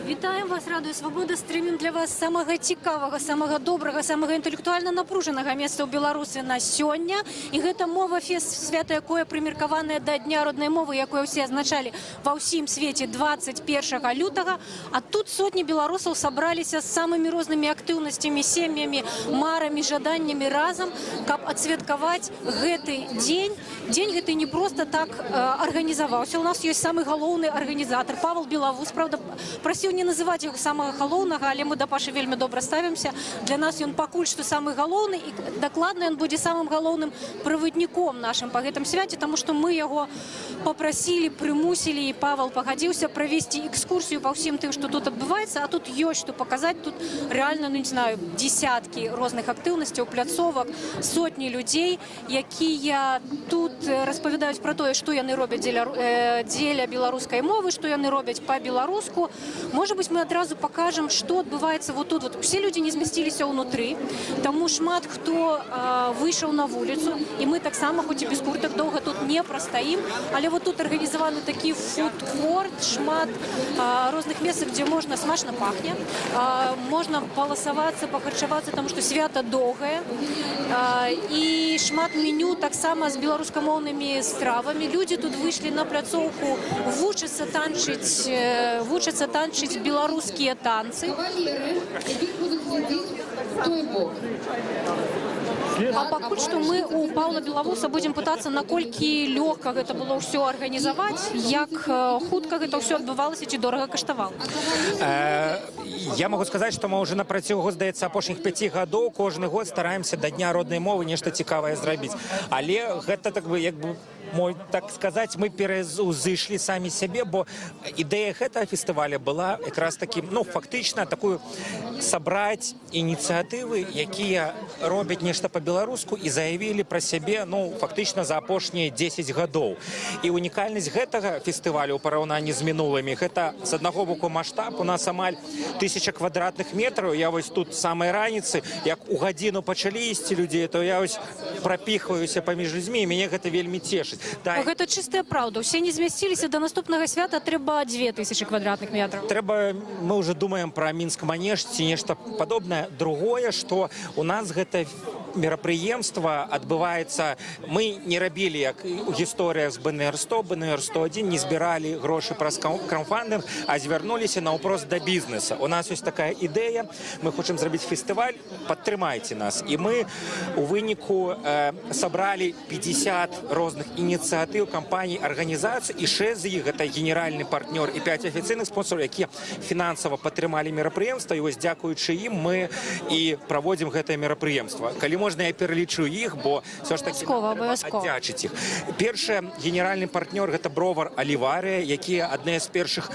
Вітаем вас, радуе свабода, стрымім для вас самага цікавага, самага добрага, самага інтэлектуальна напружанага месца ў Беларусі на сёння. І гэта мова фест, свята якое прымеркаванае да дня роднай мовы, якое ўсе адзначалі ва ўсім свеце 21 лютага. А тут сотні беларусаў сабраліся з самымі рознымі актыўнасцямі, сем'ямі, марамі, жаданнямі разам, каб адсвяткаваць гэты дзень. Дзень гэты не проста так арганізаваўся. У нас ёсць самы галоўны арганізатар Павел Белавус, правда, прасіў не называць яго самага галоўнага, але мы да Пашы вельмі добра ставімся. Для нас ён пакуль што самы галоўны, і дакладна ён будзе самым галоўным правадніком нашым па гэтым свяце, таму што мы яго папрасілі, прымусілі, і Павел пагадзіўся правесці экскурсію па ўсім тым, што тут адбываецца, а тут ёсць што паказаць. Тут рэальна, ну не знаю, дзесяткі розных актыўнасцяў, пляцовак, сотні людзей, якія тут распавядаюць пра тое, што яны робяць дзеля беларускай мовы, што яны робяць па-беларуску. Может быть, мы адразу покажем, что отбывается вот тут. Вот все люди не змясціліся ўнутры, таму шмат хто выйшаў на вуліцу, і мы таксама, хоць і без куртак, доўга тут не прастаім, але вот тут арганізаваны такі фудкорт, шмат розных месцаў, дзе можна, смачна пахне, можна паласавацца, пахарчавацца, таму што свята доўгае, і шмат меню таксама з беларускамоўнымі стравамі. Людзі тут выйшлі на пляцоўку, вучацца танчыць беларускія танцы. А пакуль што мы у Паўла Белавуса будзем пытацца, наколькі лёгка гэта было ўсё арганізаваць, як хутка гэта ўсё адбывалася, ці дорага каштавала. Я могу сказаць, што мы ўжо на працягу, здаецца, апошніх 5 гадоў кожны год стараемся да дня роднай мовы нешта цікавае зрабіць. Але гэта так бы як бы так сказаць, мы пераўзышлі самі сябе, бо ідэя гэтага фестываля была якраз таки, ну, фактычна такую сабраць ініцыятывы, якія робяць нешта па-беларуску і заявілі пра сябе, ну, фактычна за апошнія 10 гадоў. І унікальнасць гэтага фестывалю ў параўнанні з мінулымі, гэта з аднаго боку маштаб, у нас амаль 1000 квадратных метраў. Я вось тут самай раніцы, як у гадзіну пачалі ісці людзей, то я вось прапіхваюся паміж людзьмі, і мяне гэта вельмі цешыць. Гэта чыстая праўда. Усе не змясціліся, да наступнага свята трэба 2000 квадратных метраў. Трэба, мы ўжо думаем пра Мінск-Манеж ці нешта падобнае. Другое, што у нас гэта мерапрыемства адбываецца, мы не рабілі, як у гісторыях з БНР-100, БНР-101, не збіралі грошы праз краўдфандынг, а звярнуліся наўпрост да бізнеса. У нас ёсць такая ідэя, мы хочам зрабіць фестываль, падтрымайце нас. І мы у выніку сабралі 50 розных ініцыятыў, кампаній, арганізацый, і 6 з іх гэта генеральны партнёр і 5 афіцыйных спонсораў, якія фінансава падтрымалі мерапрыемства, і вось дзякуючы ім мы і праводзім гэтае мерапрыемства. Калі можна, я пералічу іх, бо все ж таки аддзячыць іх. Першы генеральны партнёр гэта Бровар Аліварыя, якія адныя з першых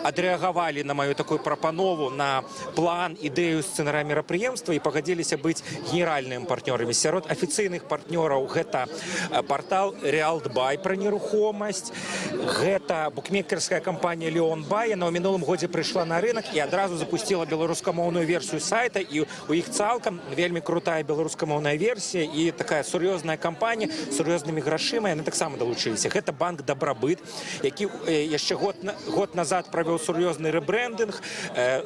адрэагавалі на маю такую прапанову, на план, ідэю сцэнарыя мерапрыемства і пагадзіліся быць генеральнымі партнёрамі. Сярод афіцыйных партнёраў гэта партал Реалдбай пра нерухомасць, гэта букмекерская кампанія Леонбай, яна ў мінулым годзе прыйшла на рынок і адразу запусціла беларускамоўную версію сайта, і у іх цалкам вельмі крутая беларускамоўная версія і такая сур'ёзная кампанія з сур'ёзнымі грашыма, яны таксама далучыліся. Гэта банк Дабрабыт, які яшчэ год назад правёў сур'ёзны рэбрэндынг,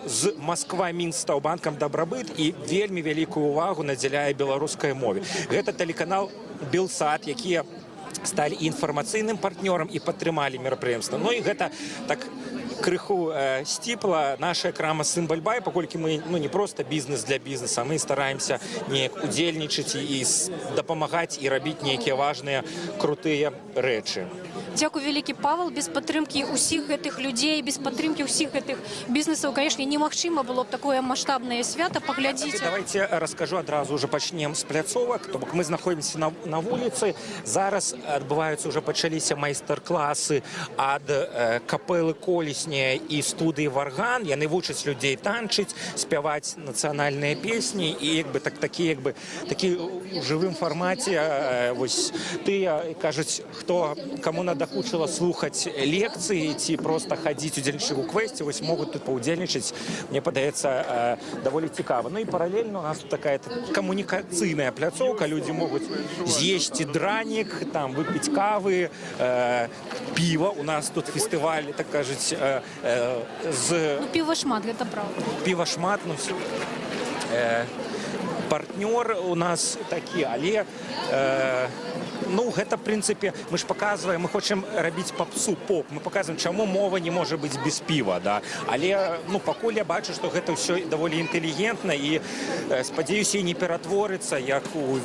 з Москва-Мінск стаў банкам Дабрабыт і вельмі вялікую ўвагу надзяляе беларускай мове. Гэта тэлеканал Белсат, якія сталі інфармацыйным партнёрам і падтрымалі мерапрыемства. Ну і гэта так крыху сціпла наша крама Сымбальбай, паколькі мы, ну, не проста бізнес для бізнеса, мы стараемся неяк удзельнічаць і дапамагаць і рабіць нейкія важныя крутыя рэчы. Дзякуй вялікі, Павел. Без падтрымкі ўсіх гэтых людзей, без падтрымкі ўсіх гэтых бізнесаў, канешне, немагчыма было б такое маштабнае свята. Паглядзіце. Давайте раскажу адразу, уже пачнем з пляцовак. То бок мы знаходзімся на вуліцы. Зараз адбываюцца, уже пачаліся майстар-класы ад капэлы Колесня і студыі Варган. Яны вучаць людзей танчыць, спяваць нацыянальныя песні, і як бы такі у жывым фармаце вось тыя кажуць, хто каму надахваць надакучыла слухаць лекцыі ці просто хадзіць удзельнічаць у квесце, вось могуць тут паўдзельнічаць, мне падаецца, даволі цікава. Ну і паралельна у нас тут такая камунікацыйная пляцоўка, людзі могуць з'есці дранік, там выпіць кавы, піва. У нас тут фестываль, так кажуць, з... Ну, піва шмат, гэта правда. Піва шмат, ну, партнёр у нас такі, але ну, гэта, в прынцыпе, мы ж паказваем, мы хочам рабіць папсу, поп, мы паказваем, чаму мова не можа быць без піва, да? Але, ну, пакуль я бачу, што гэта ўсё даволі інтэлігентна і, спадзяюся, і не ператворыцца, як у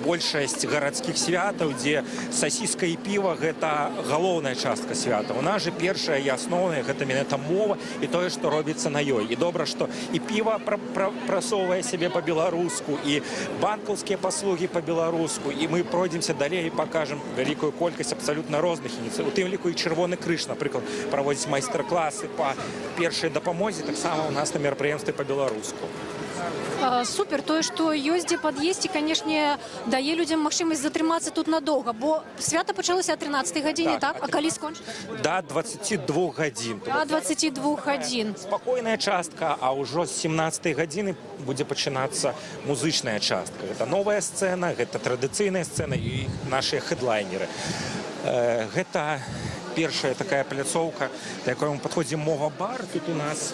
большасць гарадскіх святаў, дзе сасіска і піва – гэта галоўная частка свята. У нас же першая і асноўная – гэта менавіта мова і тое, што робіцца на ёй. І добра, што і піва прасоўвае сябе па-беларуску, і банкаўскія паслугі па-беларуску, і мы пройдземся далей і пакажам вялікую колькасць абсалютна розных ініцыятыў. У тым ліку і Чырвоны крыж, напрыклад, праводзіць майстар-класы па першай дапамозе, таксама у нас на мерапрыемстве па-беларуску. Супер, тое, што ёсць дзе пад'есці, канешне, дае людзям магчымасць затрымацца тут надоўга, бо свята пачалося о 13-й гадзіне, так? А калі скончыцца? Да 22 гадзін. Да 22 гадзін. Спакойная частка, а ўжо з 17-й гадзіны будзе пачынацца музычная частка. Гэта новая сцэна, гэта традыцыйная сцэна і нашыя хедлайнеры. Гэта першая такая пляцоўка, да якой мы падходзім мова-бар. Тут у нас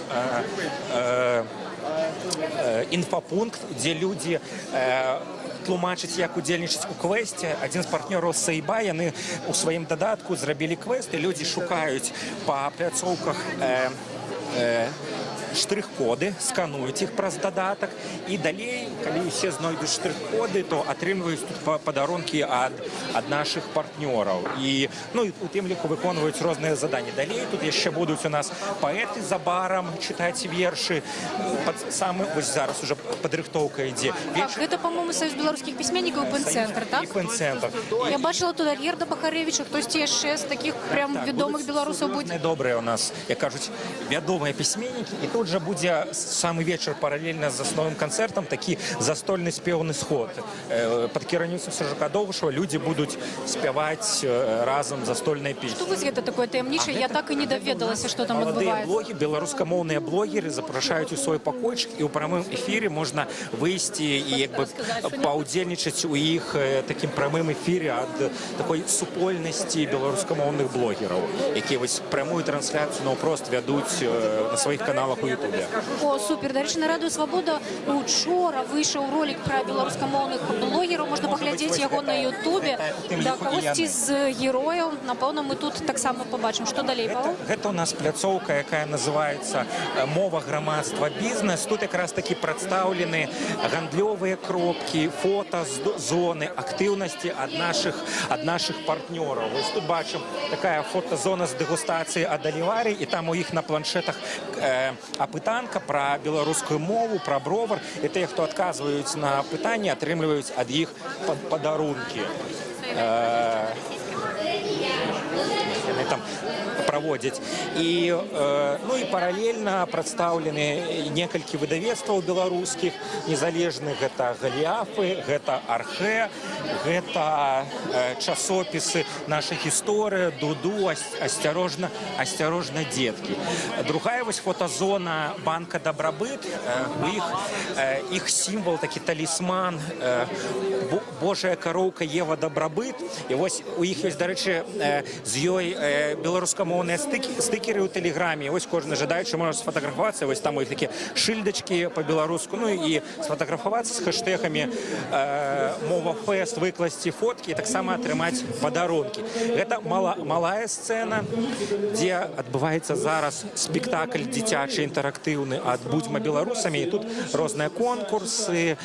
інфапункт, дзе людзі тлумачыць, як удзельнічаць у квесце. Адзін з партнёраў Сейба, яны ў сваім дадатку зрабілі квест, і людзі шукаюць па пляцоўках штрых-коды, скануюць іх праз дадатак, і далей, калі ўсе знойдуць штрых-коды, то атрымліваюць тут падарункі ад нашых партнёраў. І, ну, у тым ліку выконваюць розныя заданні. Далей тут яшчэ будуць у нас паэты за барам чытаць вершы. Вось зараз уже падрыхтоўка ідзе. Так, гэта, па-моему, Саюз беларускіх пісьменнікаў і пэн-цэнтр, так? І пэн-цэнтр. Я бачыла тут Альгерда Бахарэвіча, хтосьці яшчэ з такіх прям вядомых беларусаў будзе. Добрыя у нас, як кажуць, вядомыя пісьменнікі. І тут жа будзе самы вечар паралельна з асновым канцэртам такі застольны спеўны сход. Пад кіраўніцтвам Сержака Довгушева людзі будуць спяваць разам застольныя песні. Што вось гэта такое таямнічае? Я так і не даведалася, што там адбываецца. Маладыя беларускамоўныя блогеры запрашаюць у свой пакойчык, і ў прамым эфіры можна выйсці і як бы паўдзельнічаць у іх такім прамым эфіры ад такой супольнасці беларускамоўных блогераў, якія вось прамую трансляцыю наўпрост вядуць на сваіх каналах у Ютубе. О, супер. Дарэчы, на Радыё Свабода учора выйшаў ролик пра беларускамоўных блогераў. Можна паглядзець яго на Ютубе. Да, кагосьці з герояў. Напэўна, мы тут таксама пабачым. Што далей, Павел? Гэта у нас пляцоўка, якая называецца «Мова грамадства бізнес». Тут якраз такі прадстаўлены гандлёвыя кропкі, фотазоны, актыўнасці ад нашых партнёраў. Вось тут бачым такая фотазона з дэгустацыі ад Аліварі, і там у іх на планшетах апытанка пра беларускую мову, пра бровар. І тыя, хто адказваюць на пытанні, атрымліваюць ад іх падарункі. Яны там праводзяць. І, ну, і паралельна прадстаўлены некалькі выдавецтваў беларускіх, незалежных. Гэта Галіафы, гэта Архэ, гэта часопісы «Наша гісторыя», «Дуду», «Асцярожна, дзеткі». Другая вось фотазона банка «Дабрабыт». У іх сімвал, такі талісман, Божая кароўка Ева Дабрабыт. І вось у іх ёсць, дарэчы, з ёй беларускамоўныя стыкеры ў тэлеграме. Вось кожны жадаючы можа сфотаграфавацца. Вось там у іх такія шыльдачкі па-беларуску. Ну і сфотаграфавацца з хэштэгамі «Мова фэст», выкласці фоткі і таксама атрымаць падарункі. Гэта малая сцэна, дзе адбываецца зараз спектакль дзіцячы інтэрактыўны ад «Будзьма беларусамі». І тут розныя конкурсы,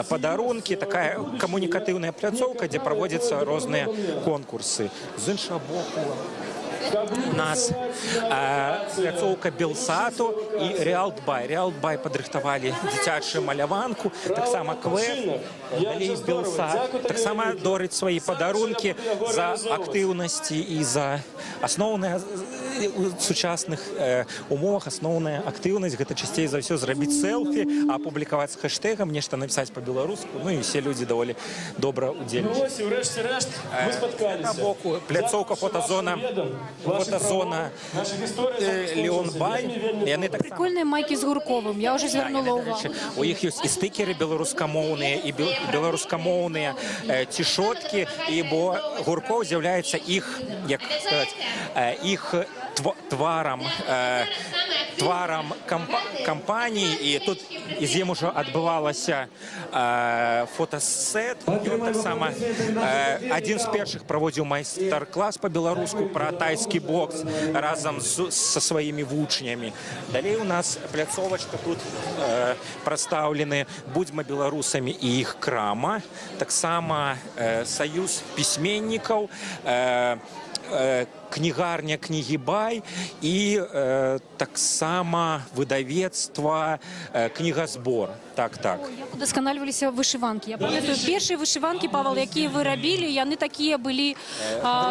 падарункі, такая камунікатыўная пляцоўка, дзе праводзяцца розныя конкурсы. З іншага боку у нас пляцоўка Белсату і Реалтбай. Реалтбай падрыхтавалі дзіцячую маляванку, таксама квест, далей Белсат. Таксама дорыць свае падарункі за актыўнасці і за асноўныя у сучасных умовах асноўная актыўнасць гэта часцей за ўсё зрабіць селфі, апублікаваць з хэштэгам, нешта напісаць па-беларуску, ну і все людзі даволі добра удзельнічаюць. Ну ось і врешті-решт ми споткалися. На боку пляцоўка фотозона Леон Бай. Яны так Прикольные майки с Гурковым, я уже звярнула увагу. у іх ёсць і стыкеры беларускамоўныя і беларускамоўныя цішоткі, і бо Гурков з'яўляецца іх, як сказаць, іх тварам кампаніі, і тут з ім ужо адбывалася фотосет. Ён таксама адзін з першых праводзіў майстар-клас па-беларуску пра тайскі бокс разам са сваімі вучнямі. Далей у нас пляцовачка, тут прадстаўлены будзьма беларусамі і іх крама, таксама саюз пісьменнікаў, кнігарня кнігі Бай і таксама выдавецтва кнігазбор. Так. Як удасканальваліся вышыванкі. Я памятаю, першыя вышыванкі, Павел, якія вы рабілі, яны такія былі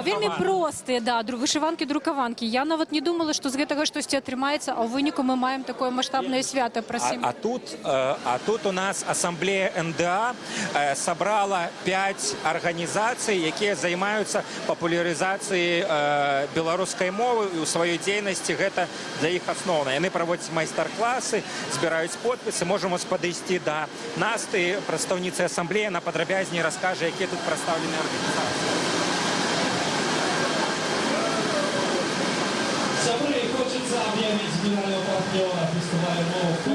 вельмі простыя, да, вышыванкі-друкаванкі. Я нават не думала, што з гэтага штосьці атрымаецца, а ў выніку мы маем такое маштабнае свята. А тут у нас асамблея НДА сабрала 5 арганізацый, якія займаюцца папулярызацыяй беларускай мовы, і ў сваёй дзейнасці гэта для іх асноўна. Яны праводзяць майстар-класы, збіраюць подпісы, можам падысці да Насты, прадстаўніцы асамблеі, на падрабязней раскажа, якія тут прадстаўлены арганізацыі.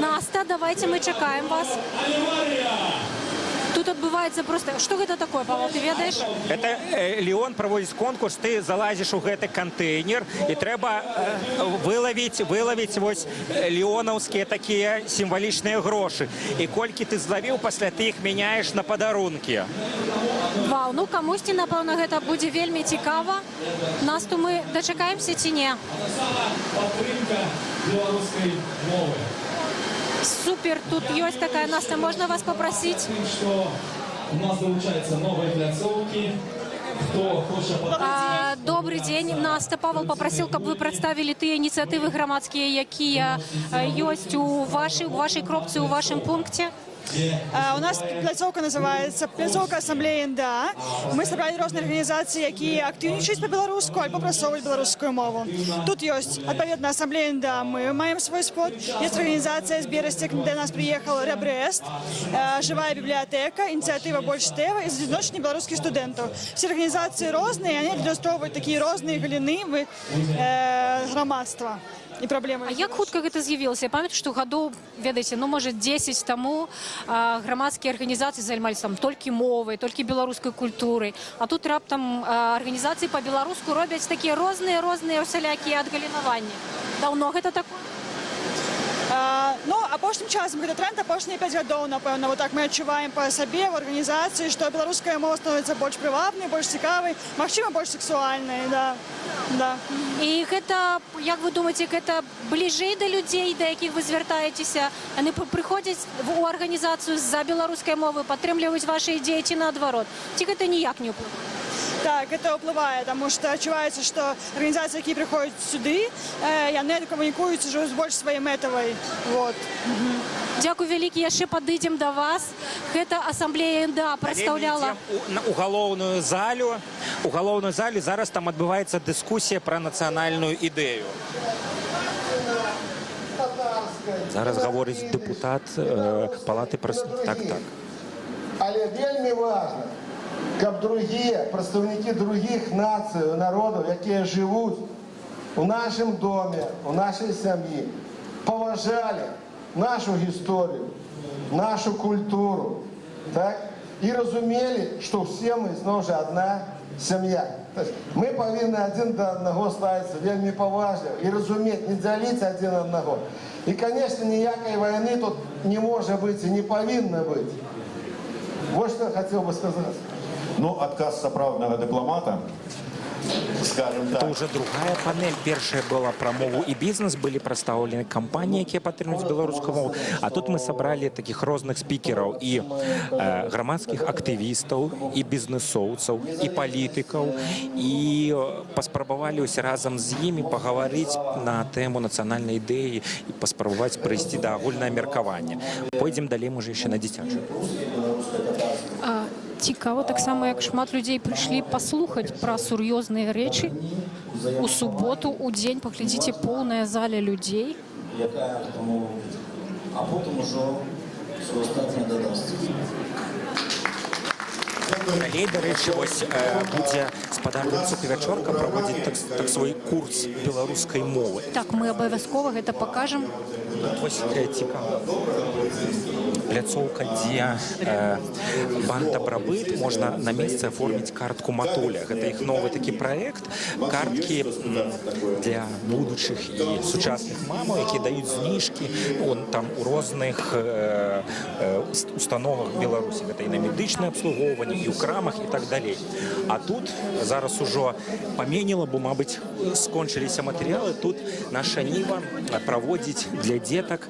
Наста, давайте мы чакаем вас. Тут адбываецца просто... Што гэта такое, Павел, ты ведаеш? Это Леон праводзіць конкурс, ты залазіш у гэты кантэйнер, і трэба вылавіць вось леонаўскія такія сімвалічныя грошы. І колькі ты злавіў, пасля ты іх мяняеш на падарункі. Вау, ну камусьці, напэўна, гэта будзе вельмі цікава. Насту мы дачакаемся ці не? Падтрымка беларускай мовы. Супер, тут есть такая, Настя, можно вас попросить? Что у нас долучаются новые пляцовки. Кто хочет... Добрый день, Настя. Павел попросил, чтобы вы представили те инициативы громадские, якія есть у вашей кропці, у вашем пункте. У нас пляцоўка называется пляцоўка ассамблеі НДА. Мы сабралі розныя арганізацыі, якія актыўнічаюць па-беларуску альбо прасоўваюць беларускую мову. Тут ёсць адпаведна ассамблея НДА, мы маем свой спот. Есть арганізацыя з Берасці, до нас приехал Ребрест, живая библиотека, инициатива Больш Тэва і адзіночні беларускіх студэнтаў. Все арганізацыі розныя, яны адлюстроўваюць такія розныя галіны грамадства і праблемы. А як хутка гэта з'явілася? Я памятаю, што гадоў, ведаеце, ну, можа, 10 таму грамадскія арганізацыі займаліся там толькі мовай, толькі беларускай культурай. А тут раптам арганізацыі па-беларуску робяць такія розныя усялякія адгалінаванні. Даўно гэта такое? Ну, апошнім часам гэта тренд, апошнія 5 гадоў, напэўна, вот так мы адчуваем па сабе в арганізацыі, што беларуская мова становіцца больш прывабнай, больш цікавай, магчыма, больш сексуальнай, да. І гэта, як вы думаеце, гэта бліжэй да людзей, да якіх вы звяртаецеся? Яны прыходзяць у арганізацыю з-за беларускай мовы, падтрымліваюць вашы ідзеі ці наадварот? Ці гэта ніяк не ўплывае? Так, это ўплывае, таму што адчуваецца, што арганізацыі, якія прыходзяць сюды, яны камунікуюць ужо з больш сваёй мэтавай. Вот. Дзякуй вялікі, яшчэ падыдзем да вас. Гэта асамблея НДА прадстаўляла... У галоўную залю зараз там адбываецца дыскусія пра нацыянальную ідэю. Зараз гаворыць дэпутат палаты Так. Але вельмі важна, каб другие прадстаўнікі других нацый, народаў, якія жывуць у нашым доме, у нашай сям'і, паважалі нашу гісторыю, нашу культуру, так? І разумелі, што ўсе мы зноў жа адна сям'я. Мы павінны адзін да аднаго ставіцца вельмі паважліва і разумець, не дзяліць адзін аднаго. І, конечно, ніякай вайны тут не можа быць і не павінна быць. Вот што я хацеў бы сказаць. Ну, адказ сапраўднага дыпламата скажем Это так. уже другая панель. Первая была про мову и бизнес, были представлены компании, которые падтрымуюць беларускую мову. А тут мы собрали таких розных спикеров и громадских активистов, и бизнесовцев, и политиков, и паспрабавалі ўсе разом з імі поговорить на тему национальной идеи и паспрабаваць прыйсці да агульнае меркавання. Пойдзем далей, можа, яшчэ на дзіцячую. Цікаво, так само, як шмат людей прийшли послухати про сур'ёзныя рэчы. У суботу, у дзень, паглядзіце, поўная заля людзей. Яка тому, а потім уже все остатнє додасться. Далей, до речі, ось буде спадарніця Півячорка проводить так свій курс білоруської мови. Так, ми абавязкова гэта пакажам. Ось цікава пляцоўка, дзе банк «Добробыт» можна на месцы оформіць картку «Матуля». Гэта іх новы такі праект. Карткі для будучых і сучасных мамаў, якія даюць зніжкі там у розных установах Беларусі. Гэта і на медычнае абслугоўванне, і ў крамах, і так далей. А тут зараз ужо паменела, бо, мабыць, скончыліся матэрыялы. Тут наша Ніва праводзіць для детак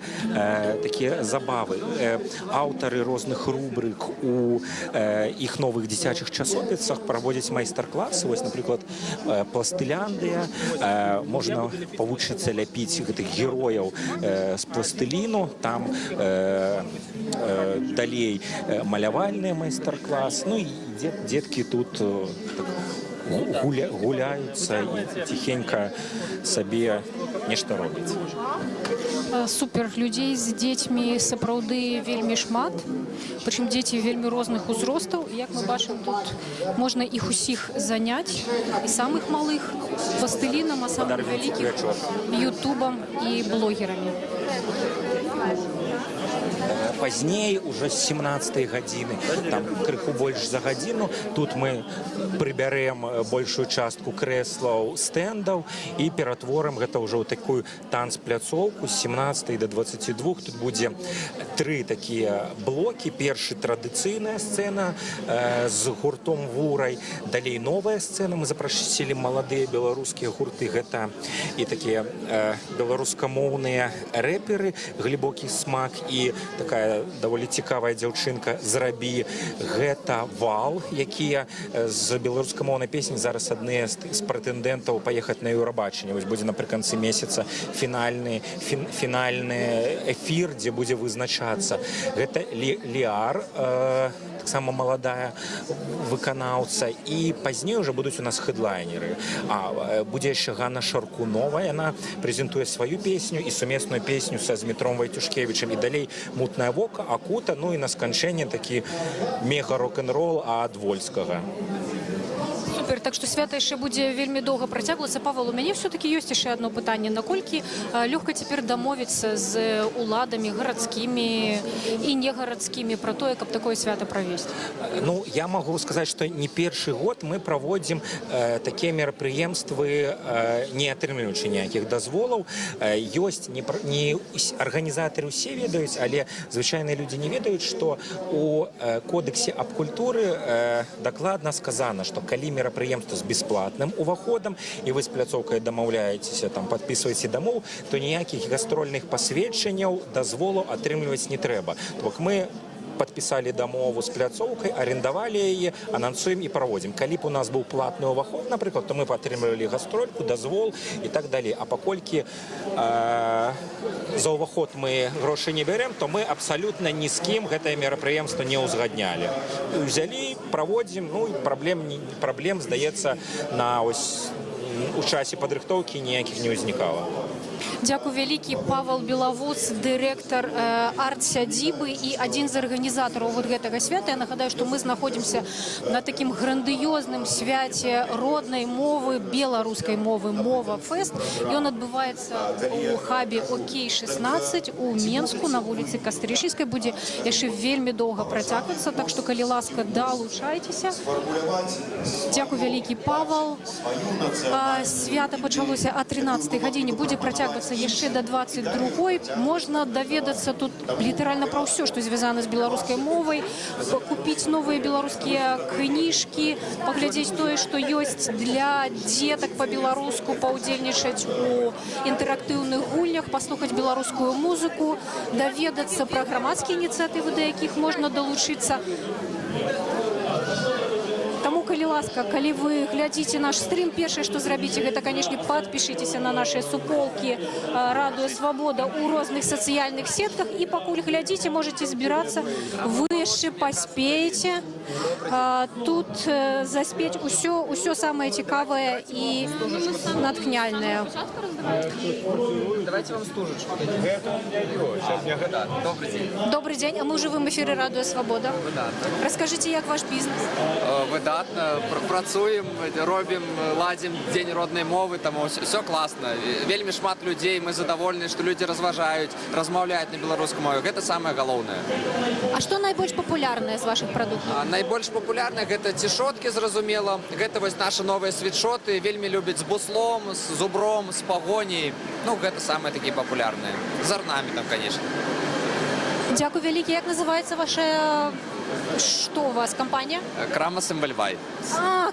такія забавы. Аўтары розных рубрик у іх новых дзіцячых часопісах праводзяць майстар-класы. Вось, напрыклад, пластыляндыя. Можна павучыцца ляпіць гэтых герояў з пластыліну. Там далей малявальныя майстар-клас. Ну і деткі тут гуляюцца і ціхенька сабе нешта робяць. Супер, людзей з дзецьмі сапраўды вельмі шмат. Прычым дзеці вельмі розных узростаў. Як мы бачым, тут можна іх усіх заняць, і самых малых пластылінам, а самых вялікіх ютубам і блогерамі. Пазней, уже з 17-й гадзіны, там крыху больш за гадзіну, тут мы прыбярэм большую частку крэслаў, стэндаў і ператворым гэта ўжо ў такую танцпляцоўку з 17 до 22. Тут будзе 3 такія блокі. Першы традыцыйная сцэна з гуртом «Вурай». Далей новая сцэна. Мы запрасілі маладыя беларускія гурты. Гэта і такія беларускамоўныя рэперы, глыбокі смак і такая даволі цікавая дзяўчынка «Зрабі». Гэта «Вал», якія з беларускамоўнай песні зараз адныя з прэтэндэнтаў паехаць на Еўрабачанне. Вось будзе напрыканцы месяца фінальны эфір, дзе будзе вызначацца. Гэта Ліар, таксама маладая выканаўца. І пазней уже будуць у нас хэдлайнеры. Будзе яшчэ Ганна Шаркунова. Яна прэзентуе сваю песню і сумесную песню са Змітром Вайтюшкевічам. І далей «Мутнае вока», «Акута», ну і на сканчэнне такі мега-рок-н-рол ад Вольскага. Супер, так што свята яшчэ будзе вельмі доўга працягвацца. Павел, у мяне все-таки ёсць яшчэ одно пытанне. Наколькі лёгка цяпер дамовіцца з уладамі гарадскімі і негарадскімі пра тое, каб такое свята правесці? Ну, я могу сказать, что не першы год мы проводим такія мерапрыемствы, не атрымліваючы ніякіх дазволаў. Ёсць не арганізатары ўсе ведаюць, але звычайныя людзі не ведаюць, што у кодексе аб культуры дакладна сказана, што калі мерапрыемства з бесплатным уваходам і вы з пляцоўкай дамаўляецеся, там падпісваеце дамоў, то ніякіх гастрольных пасведчанняў, дазволаў атрымліваць не трэба. То бок мы подписали дамову з пляцоўкай, арендавалі яе, анансуем і праводзім. Калі б у нас быў платны ўваход, напрыклад, то мы падтрымлівалі гастрольку, дазвол і так далей. А паколькі за ўваход мы грошы не бярем, то мы абсалютна ні з кім гэтае мерапрыемства не ўзгаднялі. Узялі, праводзім, ну і праблем, здаецца, у часе падрыхтоўкі ніякіх не ўзнікала. Дзякуй вялікі. Павел Белавуц, дырэктар арт-сядзібы і адзін з арганізатараў вот гэтага свята. Я нагадаю, што мы знаходзімся на такім грандыёзным свяце роднай мовы, беларускай мовы «Мова-фэст». Ён адбываецца у хабе «Окей-16» у Менску на вуліцы Кастрычніцкай. Будзе яшчэ вельмі доўга працягвацца, так што, калі ласка, далучайцеся. Дзякуй вялікі, Павел. Свята пачалося о 13 гадзіне. Будзе працягвацца працягвацца яшчэ да 22-й. Можна даведацца тут літаральна пра ўсё, што звязана з беларускай мовай, купіць новыя беларускія кніжкі, паглядзець тое, што ёсць для дзетак па-беларуску, паўдзельнічаць у інтэрактыўных гульнях, паслухаць беларускую музыку, даведацца пра грамадскія ініцыятывы, да якіх можна далучыцца. Таму, калі ласка, калі вы глядзіце наш стрим, першае, што зрабіце, гэта, канешне, падпішыцеся на нашыя суполкі Радыё Свабода ў розных сацыяльных сетках, і пакуль глядзіце, можаце збірацца, вы яшчэ паспееце тут заспець усё самае цікавае і натхняльнае. Давайте вам стужечку. Добрый день. Добрый день, а мы ў жывым эфіры Радыё Свабода. Раскажыце, як ваш бізнес? Выдатна. Працуем, робім, ладзім дзень роднай мовы, таму все класна. Вельмі шмат людзей, мы задаволены, што людзі разважаюць, размаўляюць на беларускай мове. Гэта самае галоўнае. А што найбольш папулярнае з вашых прадуктаў? Найбольш папулярна гэта цішоткі, зразумела. Гэта вось нашы новыя світшоты. Вельмі любяць з буслом, з зубром, з пагоняй. Ну, гэта самыя такія папулярныя. З арнаментам, конечно. Дзякуй вялікі. Як называецца ваша... Что у вас, компания? Крама Симбальбай.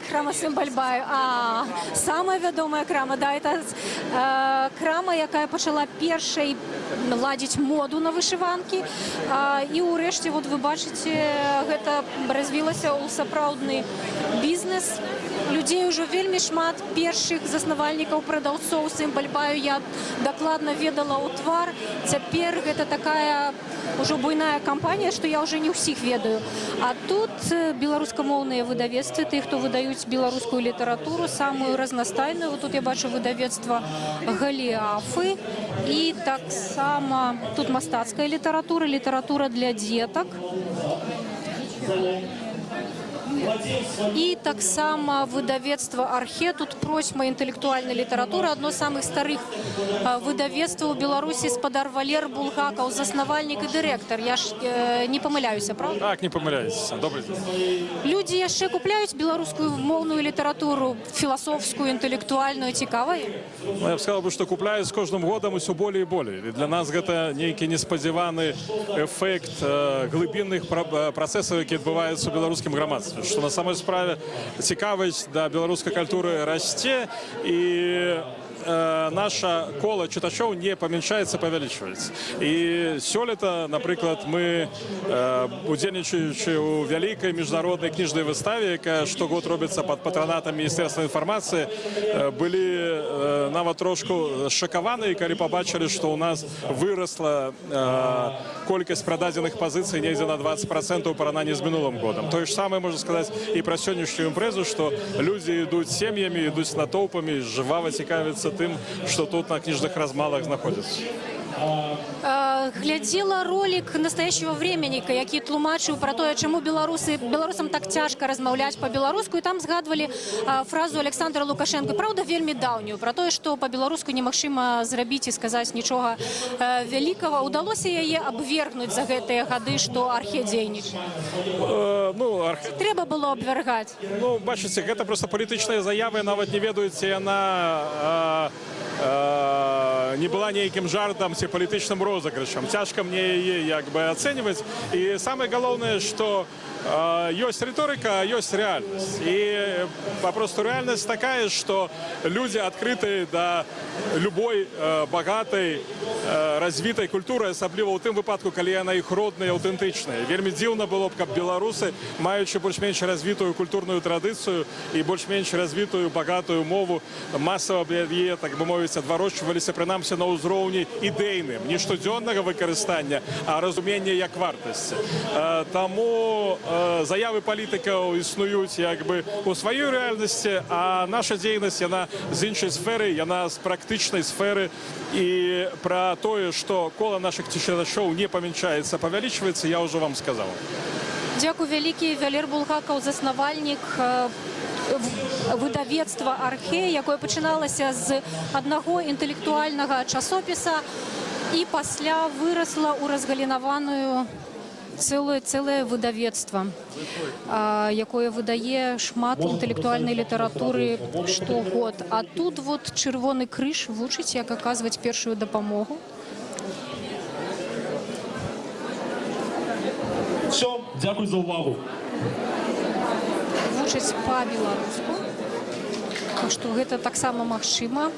Крама Симбальбай. Самая вядомая крама, да, это крама, якая пачала першай ладзіць моду на вышыванкі. І ўрэшце, вот вы бачыце, гэта развілася ў сапраўдны бізнес. Людзей ужо вельмі шмат, першых заснавальнікаў, прадаўцоў Симбальбаю я дакладна ведала ў твар. Цяпер гэта такая ўжо буйная кампанія, што я ўжо не ўсіх ведаю. А тут беларускамоўныя выдавецтвы, тых, хто выдаюць беларускую літаратуру, самую разнастайную. Вот тут я бачу выдавецтва Галіафы. І таксама тут мастацкая літаратура, літаратура для дзетак. І таксама выдавецтва Архе, тут просьма інтэлектуальнай літаратуры, адно з самых старых выдавецтваў у Беларусі, спадар Валер Булгакаў, заснавальнік і дырэктар. Я ж не памыляюся, правда? Так, не памыляюся. Добрый день. Людзі яшчэ купляюць беларускую моўную літаратуру, філасофскую, інтэлектуальную, цікавую? Я б сказал, што купляюць з кожным годам усё болей і болей. Для нас гэта нейкі неспадзяваны эфект глыбінных працэсаў, які адбываюцца ў беларускім грамадстве. Што на самой справе цікавасць да беларускай культуры расце, і наша кола чытачоў не памяншаецца, павялічваецца. І сёлета, напрыклад, мы, удзельнічаючы ў вялікай міжнароднай кніжнай выставе, якая штогод робіцца пад патранатам Міністэрства інфармацыі, былі нават трошку шакаваны, калі пабачылі, што ў нас вырасла колькасць прададзеных пазіцый недзе на 20% у параўнанні з мінулым годам. Тое ж самае можна сказаць і пра сённяшнюю імпрэзу, што людзі ідуць сем'ямі, ідуць натоўпамі, жвава цікавяцца тым, што тут на кніжных размалах знаходзяцца. Глядзела ролик настоящего времени, які тлумачыў пра тое, чаму беларусам так цяжка размаўляць па-беларуску, і там згадвалі фразу Александра Лукашенко, правда, вельмі даўнюю, пра тое, што па-беларуску немагчыма зрабіць і сказаць нічога вялікага. Удалося яе абвергнуць за гэтыя гады, што Архе дзейнічае? Трэба было абвяргаць. Ну, бачыце, гэта проста палітычныя заявы, нават не ведаюць, яна не была нейкім жартам ці палітычным розыгрышам. Цяжка мне яе як бы ацэньваць. І самае галоўнае, што ёсць рыторыка, а ёсць рэальнасць. І папросту рэальнасць такая, што людзі адкрытыя да любой багатай, развітай культуры, асабліва ў тым выпадку, калі яна іх родная, аўтэнтычная. Вельмі дзіўна было б, каб беларусы, маючы больш-менш развітую культурную традыцыю і больш-менш развітую багатую мову, масава б яе, так бы мовіць, адварочваліся прынамсі на ўзроўні ідэйным, не штодзённага выкарыстання, а разумення як вартасці. Таму заявы палітыкаў існуюць як бы у сваёй рэальнасці, а наша дзейнасць, яна з іншай сферы, яна з практычнай сферы. І пра тое, што кола нашых чытачоў не памяншаецца, павялічваецца, я ўжо вам сказаў. Дзякуй вялікі. Валер Булгакаў, заснавальнік выдавецтва Архе, якое пачыналася з аднаго інтэлектуальнага часопіса і пасля вырасла ў разгалінаваную цэлае выдавецтва, якое выдае шмат інтэлектуальнай літаратуры штогод. А тут вот Чырвоны крыж вучыць, як аказваць першую дапамогу. Все, дякую за увагу. Вучаць па-беларуску, што гэта таксама магчыма.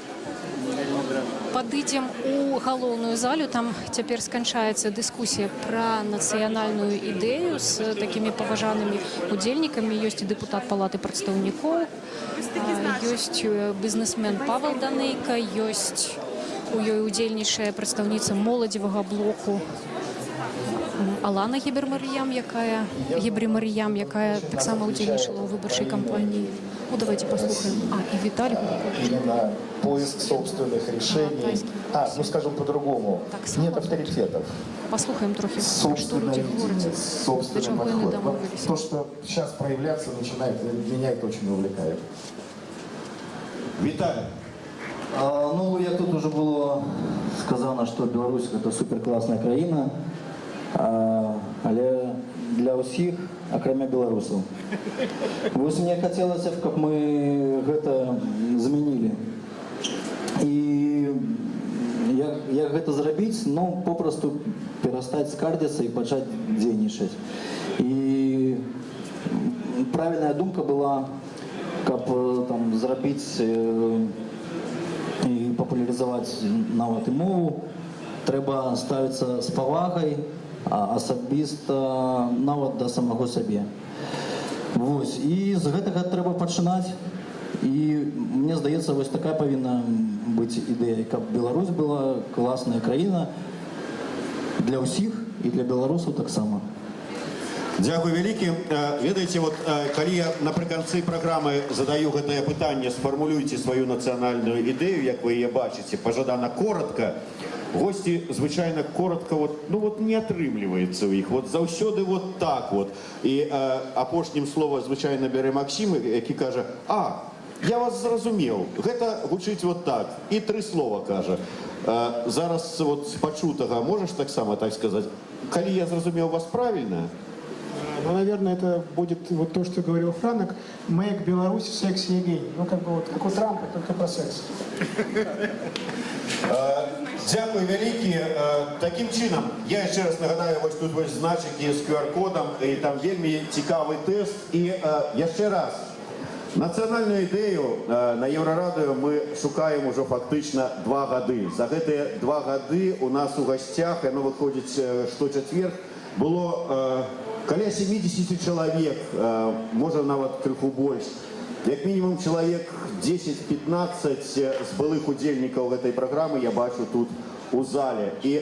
Падыдзем у галоўную залю, там цяпер сканчаецца дыскусія пра нацыянальную ідэю з такімі паважанымі удзельнікамі. Ёсць і дэпутат палаты прадстаўнікоў, ёсць бізнесмен Павел Данейка, ёсць у ёй удзельнічае прадстаўніца моладзевага блоку Алана Гебремарьям, якая таксама удзельнічала ў выбарчай кампаніі. Ну, давайте послушаем. И Виталий. Именно поиск собственных решений. Ну скажем по-другому. Нет авторитетов. Послушаем трохи, что люди говорят. Собственным подходом. То, что сейчас проявляться начинает, меня это очень увлекает. Виталий. Ну, як тут уже было сказано, что Беларусь это суперклассная країна, але для усіх, акрамя беларусаў. Вось мне хацелася, каб мы гэта змянілі. І як гэта зрабіць? Ну, попросту перастаць скардзіцца і пачаць дзейнічаць. І правільная думка была, каб там зрабіць і папулярызаваць нават і мову, трэба ставіцца з павагай, асабіста нават да самого сабе. Вось. І з гэтага трэба пачынаць. І мне здаецца, вось такая павінна быць ідэя, каб Беларусь была класная краіна для ўсіх і для беларусаў таксама. Дзякуй вялікі. Ведаеце, вот калі я напрыканцы праграмы задаю гэтае пытанне, сфармулюйце сваю нацыянальную ідэю, як вы яе бачыце, пажадана коротка, гости звычайно коротко не атрымліваецца ў іх. Вот заўсёды вот так вот. І апошнім слова звычайно бярэ Максім, які кажа: я вас зразумеў, гэта гучыць вот так. І 3 слова кажа. Зараз вот з пачутага можаш таксама так сказаць? Калі я зразумеў вас правильно? Ну, наверное, это будет вот то, что говорил Франок. Make Беларусь секси и гей. Ну, как бы вот, как у Трампа, только про секс. Дякую вялікі. Такім чынам, я яшчэ раз нагадаю, вось тут вось значыкі з QR-кодам, і там вельмі цікавы тэст. І яшчэ раз, нацыянальную ідэю на Еўрарадыё мы шукаем ужо фактычна 2 гады. За гэтыя 2 гады у нас у гасцях, яно выходзіць шточацверг, было каля 70 чалавек, можа нават крыху больш. Як мінімум чалавек 10-15 з былых удзельнікаў гэтай праграмы я бачу тут у зале. І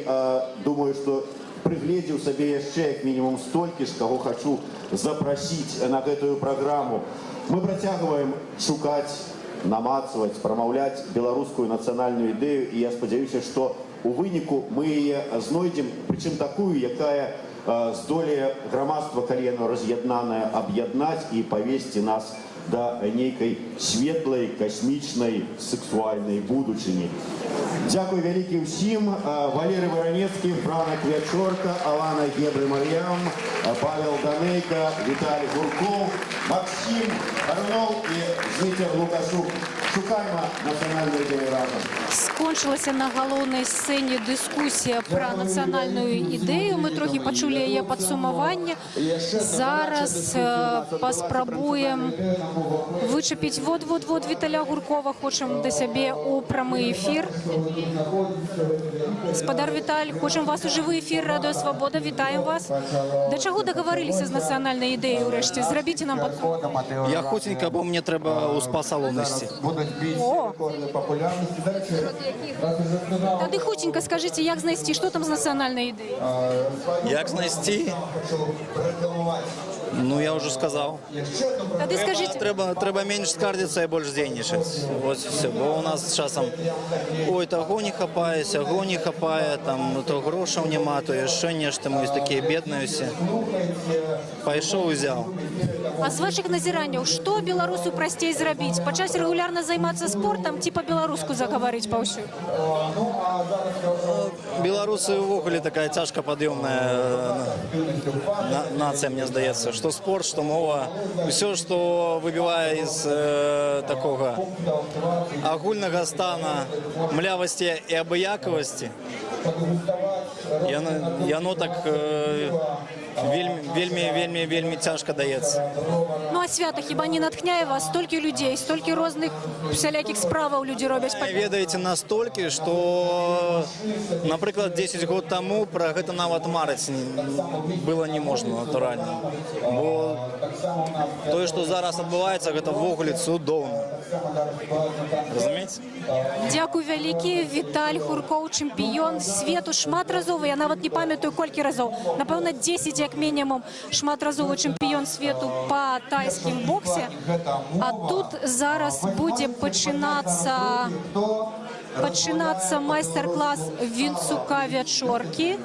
думаю, што прыгледзеў сабе яшчэ як мінімум столькі ж, каго хачу запрасіць на гэтую праграму. Мы працягваем шукаць, намацваць, прамаўляць беларускую нацыянальную ідэю, і я спадзяюся, што у выніку мы яе знойдзем, прычым такую, якая здолее грамадства, калі яно раз'яднанае, аб'яднаць і павесці нас да нейкай светлай, касмічнай, сексуальнай будучыні. Дзякуй вялікі ўсім. Валерый Воронецкі, Франок Вячорка, Алана Гебремарьям, Павел Данейка, Виталий Гурков, Максим Арнов і Зміцер Лукашук. Шукайма нацыянальную ідэю разам. Скончылася на галоўнай сцэне дыскусія пра нацыянальную ідэю. Мы трохі пачулі яе падсумаванне. Зараз паспрабуем вычапіць вот Віталя Гуркова. Хочам да сябе ў прамы эфір. Спадар Віталь, хочам вас у жывы эфір Радыё Свабода. Вітаем вас. Да чаго дагаварыліся з нацыянальнай ідэяй урэшце? Зрабіце нам падсумак. Я хутенька, бо мне трэба ў спа-салон ісці. О! Тады хутенька скажыце, як знайсці, што там з нацыянальнай ідэяй? Як знайсці? Ну, я уже сказал. Тады скажыце... Трэба менш скардзіцца і больш дзейнічаць. Вось все. Бо у нас з часам таго не хапае, сяго не хапае, там то грошаў няма, то яшчэ нешта, мы такія бедныя ўсе. Пайшоў, узяў. А з вашых назіранняў, што беларусу прасцей зрабіць? Пачаць рэгулярна займацца спортам ці па-беларуску загаварыць паўсюль? беларусы увогуле такая цяжка пад'ёмная нацыя, мне здаецца. Што спорт, што мова. Усё, што выбівае з такога агульнага стана млявасці і абыякавасці, яно так вельмі цяжка даецца. Ну а свята хіба не натхняе вас? Столькі людзей, столькі розных всялякіх справаў людзі робяць. Ведаеце настолькі, што, напрыклад, 10 год таму пра гэта нават марыць было не можна, натуральна. Бо тое, што зараз адбываецца, гэта ввогуле цудоўна. Разумееце? Дзякуй вялікі, Віталь Хуркоў, чэмпіён свету шматразовы. Я нават не памятаю, колькі разоў. Напэўна, 10 як мінімум шматразовы чэмпіён свету па тайскім боксе. А тут зараз будзе пачынацца майстар-клас Вінцука Вячоркі.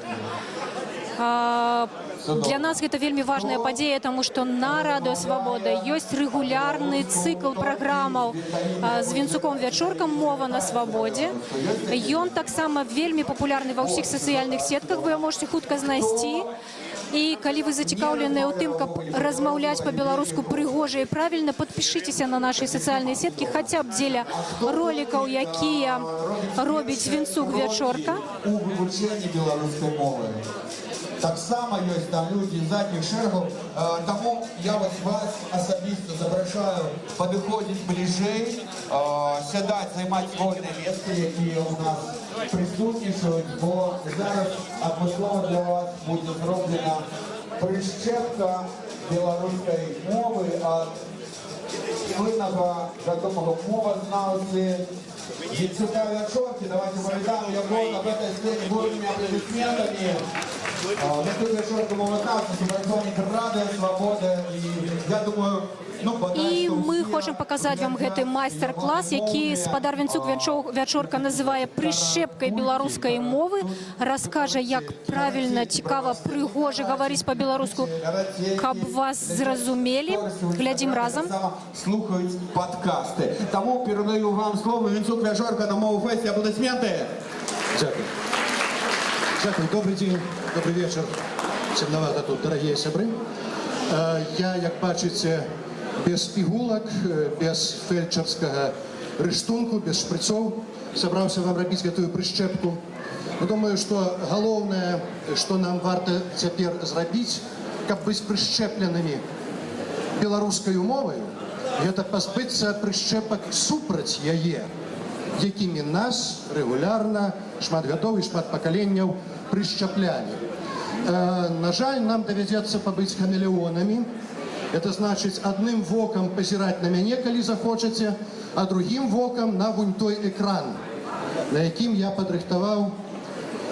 Для нас гэта вельмі важная падзея, таму што на Радыё Свабода ёсць рэгулярны цыкл праграмаў з Вінцуком Вячоркам «Мова на свабодзе». Ён таксама вельмі папулярны ва ўсіх сацыяльных сетках, вы яго можете хутка знайсці. І калі вы зацікаўленыя ў тым, каб размаўляць па-беларуску прыгожа і правільна, падпішыцеся на нашай сацыяльнай сеткі, хаця б дзеля ролікаў, якія робіць Вінцук Вячорка. У вывучэнні беларускай мовы. Таксама ёсць там людзі з задніх шэрагаў, таму я вас асабіста запрашаю падыходзіць бліжэй, сядаць, займаць вольныя месцы, якія ў нас прысутнічаюць, бо зараз адмыслова для вас будзе зроблена прышчэпка беларускай мовы ад сильного, вядомого мовазнаўцы Вінцука Вячоркі. Давайте повідаємо його на этой сцене бурными аплодисментами. Вінцук Вячорка мовазнаўца, супрацоўнік Радыё Свабода. І я думаю, І мы хочам паказаць вам гэты майстар-клас, які спадар Вінцук Вячорка называе прышчэпкай беларускай мовы, раскажа, як правільна, цікава, прыгожа гаварыць па-беларуску, каб вас зразумелі. Глядзім разам. Слухаюць падкасты. Таму перадаю вам слово. Вінцук Вячорка на Мову Фесте. Аплодисменты. Дякую. Дякую. Добрый день, добрый вечер. Темновато тут, дорогие сябры. Я, як бачыце, без пігулак, без фельдшерскага рыштунку, без шпрыцоў сабраўся вам рабіць гэтую прышчэпку. Думаю, што галоўнае, што нам варта цяпер зрабіць, каб быць прышчэпленымі беларускай моваю, гэта пазбыцца прышчэпак супраць яе, якімі нас рэгулярна шмат гадоў і шмат пакаленняў прышчаплялі. На жаль, нам давядзецца пабыць хамелеонамі. Это значыць адным вокам пазіраць на мяне, калі захочаце, а другім вокам на вунь той экран, на якім я падрыхтаваў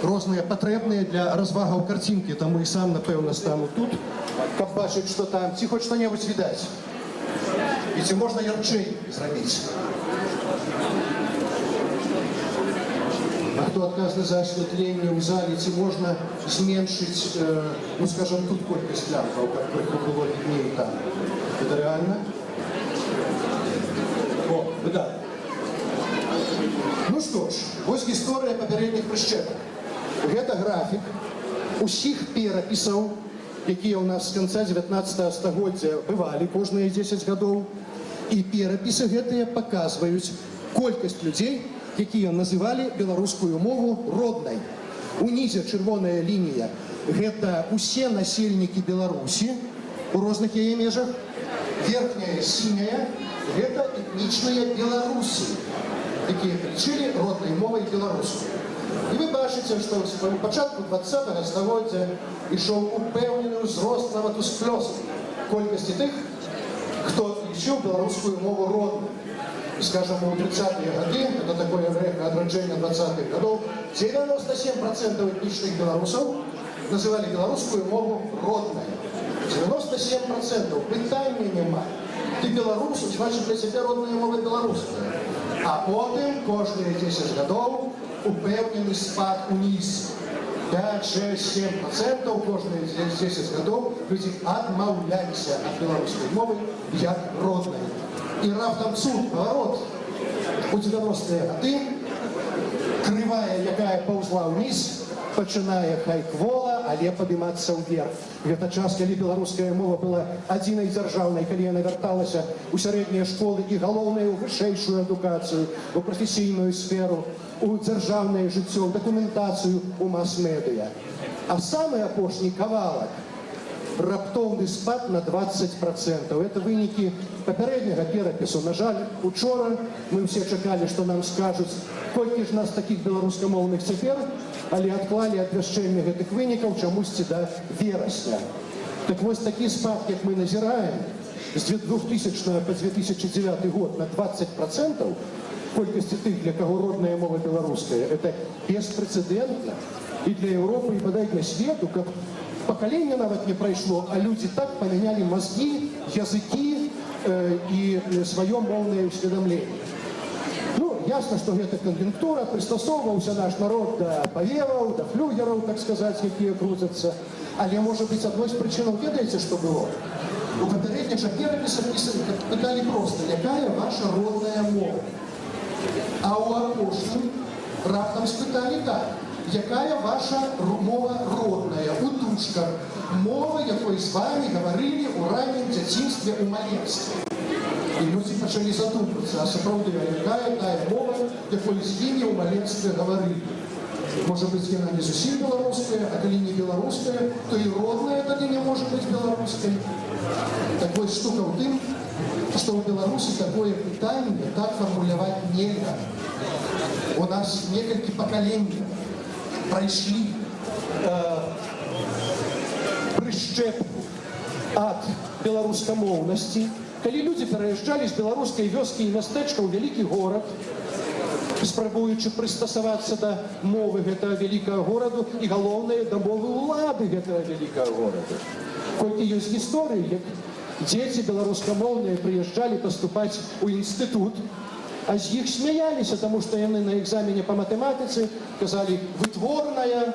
розныя патрэбныя для развагаў карцінкі, таму і сам, напэўна, стану тут, каб бачыць, што там, ці хоць што-небудзь відаць. І ці можна ярчэй зрабіць. А хто адказны за асвятленне ў зале, ці можна зменшыць, ну, скажем, тут колькасць лямпаў, как было дней там. Это реально? О, да. Ну што ж, вось гісторыя папярэдніх прышчэпак. Гэта графік усіх перапісаў, якія ў нас з канца 19 стагоддзя бывалі кожныя 10 гадоў. І перапісы гэтыя паказваюць колькасць людзей, якія называлі беларускую мову роднай. Унізе чырвоная лінія – гэта усе насельнікі Беларусі у розных яе межах. Верхняя сіняя – гэта этнічныя беларусы, якія лічылі роднай мовай беларускую. І вы бачыце, што ў пачатку 20-го стагоддзя ішоў упэўнены ўзрост нават усплёск колькасці тых, хто лічыў беларускую мову роднай. Скажем, у 30-е годы, это такое время отраджения 20-х годов, 97% этничных белорусов называли белорусскую мову родной. 97%. Пытания нема. Ты белорус, значит для тебя родная мова белорусская. А потом, каждые 10 годов, упевненный спад униз. 5, 6, 7% каждые 10 годов люди отмовлялись от белорусской мовы як родной. І раптом цуд, поворот у 90-е годы, кривая, якая паўзла вниз, пачынае хайквола, але падымацца ўверх. Гэта час, калі беларуская мова была адзінай дзяржаўнай, калі яна вярталася ў сярэднія школы і галоўнае ў вышэйшую адукацыю, у прафесійную сферу, у дзяржаўнае жыццё, у дакументацыю, у мас-медыя. А самы апошні кавалак раптоўны спад на 20%. Это вынікі папярэдняга перапісу. На жаль, учора мы ўсе чакалі, што нам скажуць, колькі ж нас такіх беларускамоўных цяпер, але адклалі абвяшчэнне гэтых вынікаў чамусьці да верасня. Так вось такі спад, як мы назіраем, з 2000 па 2009 год на 20% колькасці тых, для каго родная мова беларуская, это беспрэцэдэнтна і для Еўропы, і бадай для свету, каб пакаленне нават не прайшло, а людзі так памянялі мазгі, языкі і сваё моўнае ўсведамленне. Ну, ясна, што гэта кан'юнктура, прыстасоўваўся наш народ да павеваў, да флюгераў, так сказаць, якія крутяцца. Але, можа быць, адной з прычынаў ведаеце, што было? У папярэдніх жа перапісах пыталі проста, якая ваша родная мова? А ў апошнім раптам спыталі так, якая ваша мова родная, у дужках, мова, якой з вами гаварылі ў раннім дзяцінстве, у маленстве. І людзі пачалі задумвацца, а сапраўды, якая тая мова, якой з імі ў маленстве гаварылі. Можа быць, яна не зусім беларуская, а калі не беларуская, то і родная тады не можа быць беларускай. Так вось штука ў тым, што ў Беларусі такое пытанне так фармуляваць нельга. У нас некалькі пакаленняў прайшлі прышчэпку ад беларускамоўнасці, калі людзі пераязджалі з беларускай вёскі і мястэчка ў вялікі горад, спрабуючы прыстасавацца да мовы гэтага вялікага гораду і, галоўнае, да мовы ўлады гэтага вялікага гораду. Колькі ёсць гісторыі, як дзеці беларускамоўныя прыязджалі паступаць у інстытут, а з іх смяяліся, таму што яны на экзамене па матэматыцы казалі «вытворная»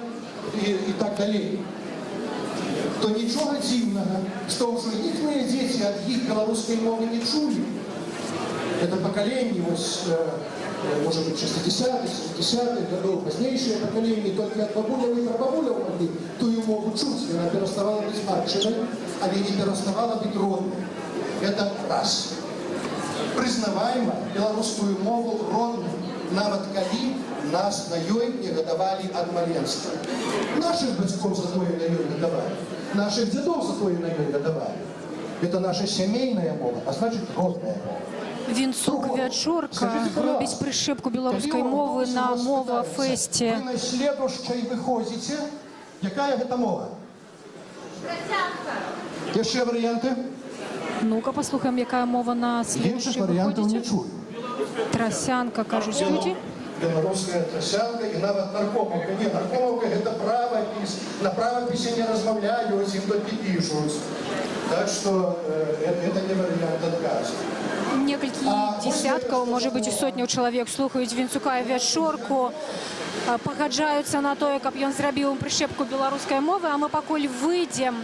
і так далей. То нічога дзіўнага, што ўжо іхныя дзеці ад іх беларускай мовы не чулі. Это пакаленне, может быть, 60-х, 70-х годов, пазнейшие пакаленні, толькі ад бабуляў і прабабуляў маглі тую мову чуць, яна пераставала быць матчынай, але не пераставала быць роднай. Это раз. Прызнаваема беларускую мову роднай, нават калі нас на ёй не гадавалі ад маленства. Нашых бацькоў за тое на ёй гадавалі, нашых дзядоў за тое на ёй гадавалі. Это наша сямейная мова, а значит родная мова. Вінцук Вячорка робіць прышчэпку беларускай мовы на мова-фэсце. Вы на следующай выходзіце. Якая гэта мова? Яшчэ варыянты? Ну-ка, паслухаем, якая мова на следующай выходзіце. Трасянка, кажуць людзі. Беларуская трасянка і нават наркомаўка. Не, наркомаўка гэта правапіс. На правапісе не размаўляюць, ім толькі пішуць. Так што это не варыянт адказу. Некалькі десяткаў, можа быць, і сотняў чалавек слухаюць Вінцука і Вячорку, пагаджаюцца на тое, каб ён зрабіў прышчэпку беларускай мовы, а мы пакуль выйдзем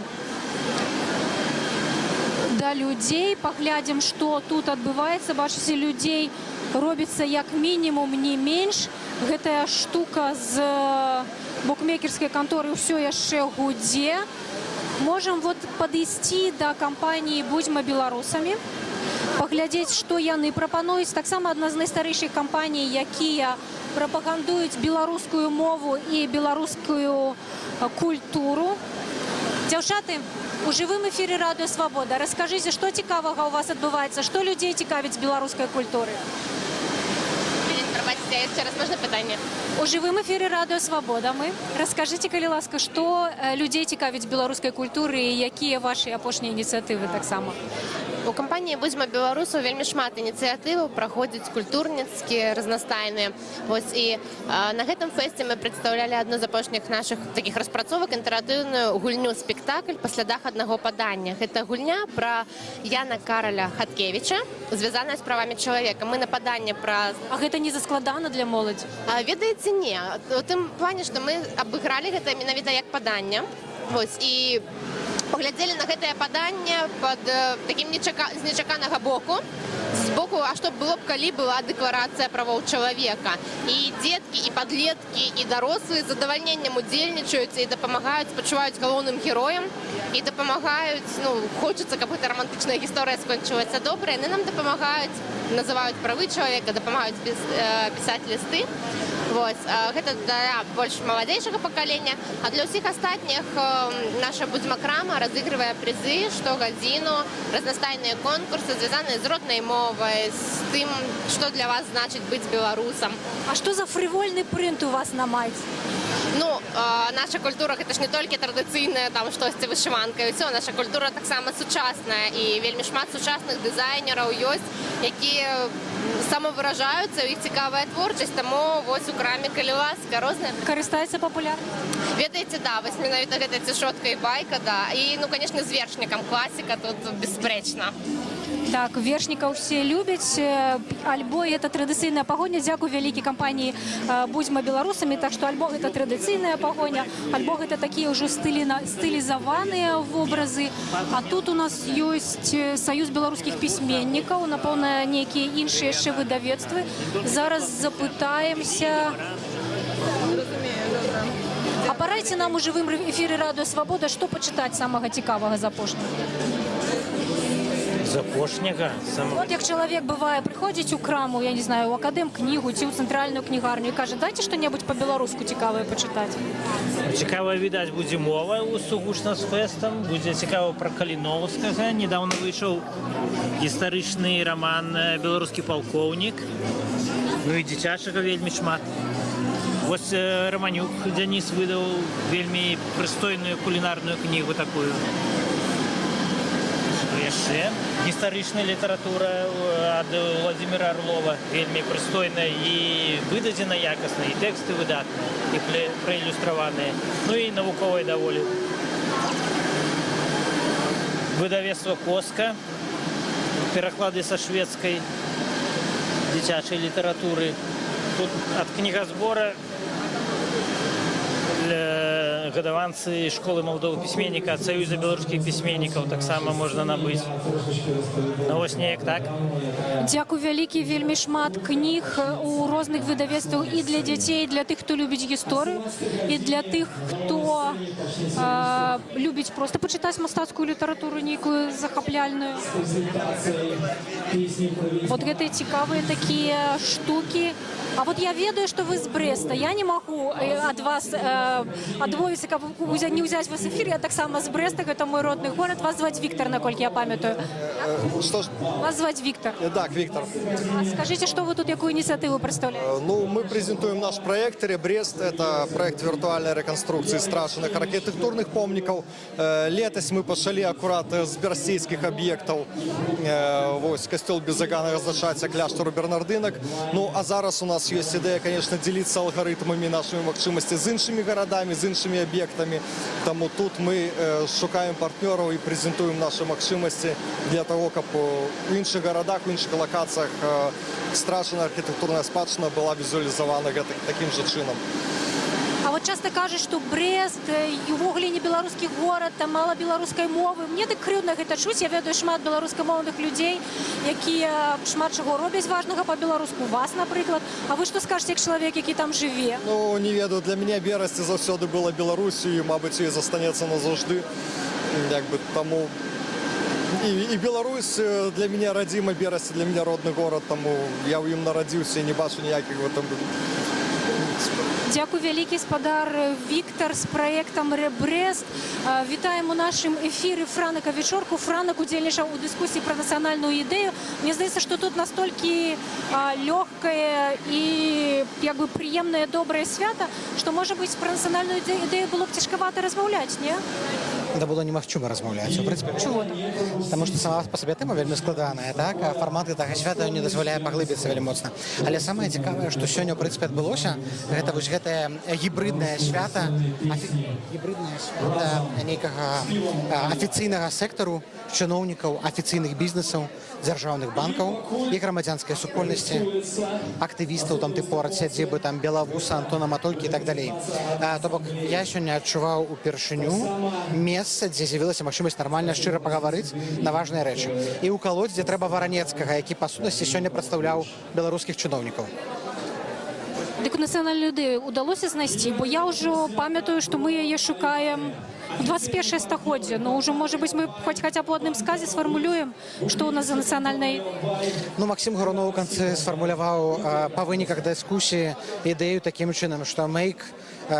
да людзей, паглядзім, што тут адбываецца. Бачыце, людзей робіцца як мінімум не менш. Гэтая штука з букмекерскай канторы ўсё яшчэ гудзе. Можам вот падысці да кампаніі «Будзьма беларусамі», паглядзець, што яны прапануюць. Таксама адна з найстарэйшых кампаній, якія прапагандуюць беларускую мову і беларускую культуру. Дзяўчаты, у жывым эфіры Радыё Свабода. Раскажыце, што цікавага ў вас адбываецца, што людзей цікавіць беларускай культуры? Яшчэ раз можна пытанне? У жывым эфіры Радыё Свабода мы. Раскажыце, калі ласка, што людзей цікавіць беларускай культуры і якія вашы апошнія ініцыятывы таксама? У кампаніі «Будзьма беларусаў» вельмі шмат ініцыятываў праходзяць культурніцкія, разнастайныя. Вось і на гэтым фэсце мы прадстаўлялі адну з апошніх нашых такіх распрацовак, інтэрактыўную гульню-спектакль «Па слядах аднаго падання». Гэта гульня пра Яна Караля Хаткевіча, звязаная з правамі чалавека. Мы на паданне пра... А гэта не заскладана для моладзі? Ведаеце, не. У тым плане, што мы абыгралі гэта менавіта як паданне. Вось, і паглядзелі на гэтае паданне пад такім з нечаканага боку, з боку, а што было б, калі была дэкларацыя правоў чалавека. І дзеткі, і падлеткі, і дарослыя з задавальненнем удзельнічаюць і дапамагаюць, спачуваюць галоўным героям, і дапамагаюць, хочацца, каб гэта романтычная гісторыя скончылася добра, яны нам дапамагаюць, называюць правы чалавека, дапамагаюць пісаць лісты. Гэта для больш маладзейшага пакалення, а для ўсіх астатніх наша будзьма-крама разыгрывае прызы штогадзіну, разнастайныя конкурсы, звязаныя з роднай мовай, з тым, што для вас значыць быць беларусам. А што за фрывольны прынт у вас на майцы? Наша культура гэта ж не толькі традыцыйная там штосьці вышыванка, і ўсё, наша культура таксама сучасная, і вельмі шмат сучасных дызайнераў ёсць, якія самавыражаюцца, у іх цікавая творчасць, таму вось у краме, калі ласка, розная. Карыстаецца папулярнасцю? Ведаеце, да, вось менавіта гэта цішотка і байка, да, і, канешне, з вершнікам класіка тут бесспрэчна. Так, вершнікаў усе любяць, альбо гэта традыцыйная пагоня. Дзякуй вялікі кампаніі «Будзьма беларусамі», так што альбо гэта традыцыйная пагоня, альбо гэта такія ўжо стылізаваныя вобразы. А тут у нас ёсць саюз беларускіх пісьменнікаў, напэўна, нейкія іншыя яшчэ выдавецтвы. Зараз запытаемся. А парайце нам у жывым эфіры «Радыё Свабода», што пачытаць самага цікавага з апошняга? Запошняга? Вот як чалавек бывае, прыходзіць у краму, я не знаю, у акадэм-кнігу ці ў цэнтральную кнігарню і кажа, дайце што-небудзь па-беларуску цікавае пачытаць. Цікава, відаць, будзе мова сугучна з фэстам, будзе цікава пра Каліноўскага. Недавно выйшаў гістарычны раман «Беларускі палкоўнік». І дзіцячага вельмі шмат. Вось Раманюк Дзяніс выдаў вельмі прыстойную кулінарную кнігу такую. Яшчэ гістарычная літаратура ад Владзіміра Арлова вельмі прыстойная і выдадзена якасна, і тэксты выдатныя, і праілюстраваныя, і навуковая даволі. Выдавецтва «Коска», пераклады са шведскай дзіцячай літаратуры. Тут ад кнігазбора гадаванцы школы маладога пісьменніка ад Саюза беларускіх пісьменнікаў таксама можна набыць. Вось неяк так. Дзякуй вялікі, вельмі шмат кніг у розных выдавецтвах і для дзяцей, і для тых, хто любіць гісторыю, і для тых, хто любіць проста пачытаць мастацкую літаратуру нейкую захапляльную. Вот гэтыя цікавыя такія штукі. А вот я ведаю, што вы з Брэста. Я не магу ад вас адмовіцца, каб не ўзяць вас эфір. Я таксама з Брэста, гэта мой родны горад. Вас зваць Віктор, наколькі я памятаю. Вас зваць Віктор. Так, Віктор. Скажите, что вы тут, якую инициативу представляете? Мы презентуем наш проект «Ребрест». Это проект виртуальной реконструкции страшных архитектурных помников. Летось мы пошли аккурат с берстейских объектов. Вось, костел Безагана разлучается кляштору Бернардинок. А зараз у нас есть идея, конечно, делиться алгоритмами нашими махчимости с іншими городами, с іншими объектами. Тому тут мы шукаем партнеров и презентуем наши махчимости для того, как в інших городах, в інших локациях страшна архітектурна спадщина була візуалізована таким же чином. А вот часто кажуть, что Брест і ўвогуле не беларускі горад, там мала беларускай мовы. Мне так крыўдна гэта чуць. Я ведаю шмат беларускамоўных людзей, якія шмат чаго робяць важнага па-беларуску. Вас, напрыклад. А вы што скажаце, як чалавек, які там жыве? Не ведаю. Для мяне Берасць заўсёды была Беларусю і, мабыць, і застанецца назаўжды. Таму і Беларусь для мяне радзіма, Берасць для мяне родны горад, таму я ў ім нарадзіўся і не бачу ніякіх в этом. Дякую вялікі, спадар Віктор з праектам «Ребрест». Вітаем у нашым эфіры Франака Вечорку. Франак удзельнічаў у дыскусіі пра нацыянальную ідэю. Мне здаецца, што тут настолькі лёгкае і прыемнае, добрае свята, што, можа быць, пра нацыянальную ідэю было б цяжкавата размаўляць, не? Гэта было немагчыма размаўляць. Чего? Таму што сама па сабе тэма вельмі складаная, так? Фармат гэтага свята не дазваляе паглыбіцца вельмі моцна. Але самае цікавае, што сёння, ў прынцыпе, адбылося, гэта вось гэтае гібрыднае свята, нейкага афіцыйнага сектару, чыноўнікаў, афіцыйных бізнесаў, дзяржаўных банкаў і грамадзянскай супольнасці, актывістаў, там тыпу арцядзебы, там Белавуса, Антона Матолькі і так далей. То бок я сёння адчуваў упершыню месца месца, дзе з'явілася магчымасць нармальна шчыра пагаварыць на важныя рэчы. І ўкалоць, дзе трэба Варанецкага, які па сутнасці сёння прадстаўляў беларускіх чыноўнікаў. Дык нацыянальную ідэю удалося знайсці, бо я ўжо памятаю, што мы яе шукаем у 21 стагоддзе, но ўжо, можа быць, мы хаця б у адным сказе сфармулюем, што ў нас за нацыянальная... Ну, Максим Гарунов у канцы сфармуляваў па выніках дыскусіі ідэю такім чынам, што make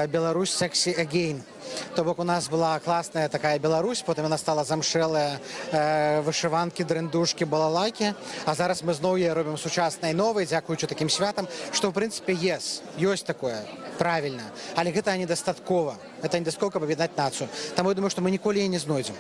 Беларусь sexy again. То бок у нас была класная такая Беларусь, потым яна стала замшэлая, вышыванкі, дрындушкі, балалайкі, а зараз мы зноў яе робім сучаснай новай, дзякуючы такім святам, што, ў прынцыпе, ёсць такое, правільна, але гэта недастаткова, гэта недастаткова, каб аб'яднаць нацыю. Таму я думаю, што мы ніколі яе не знойдзем.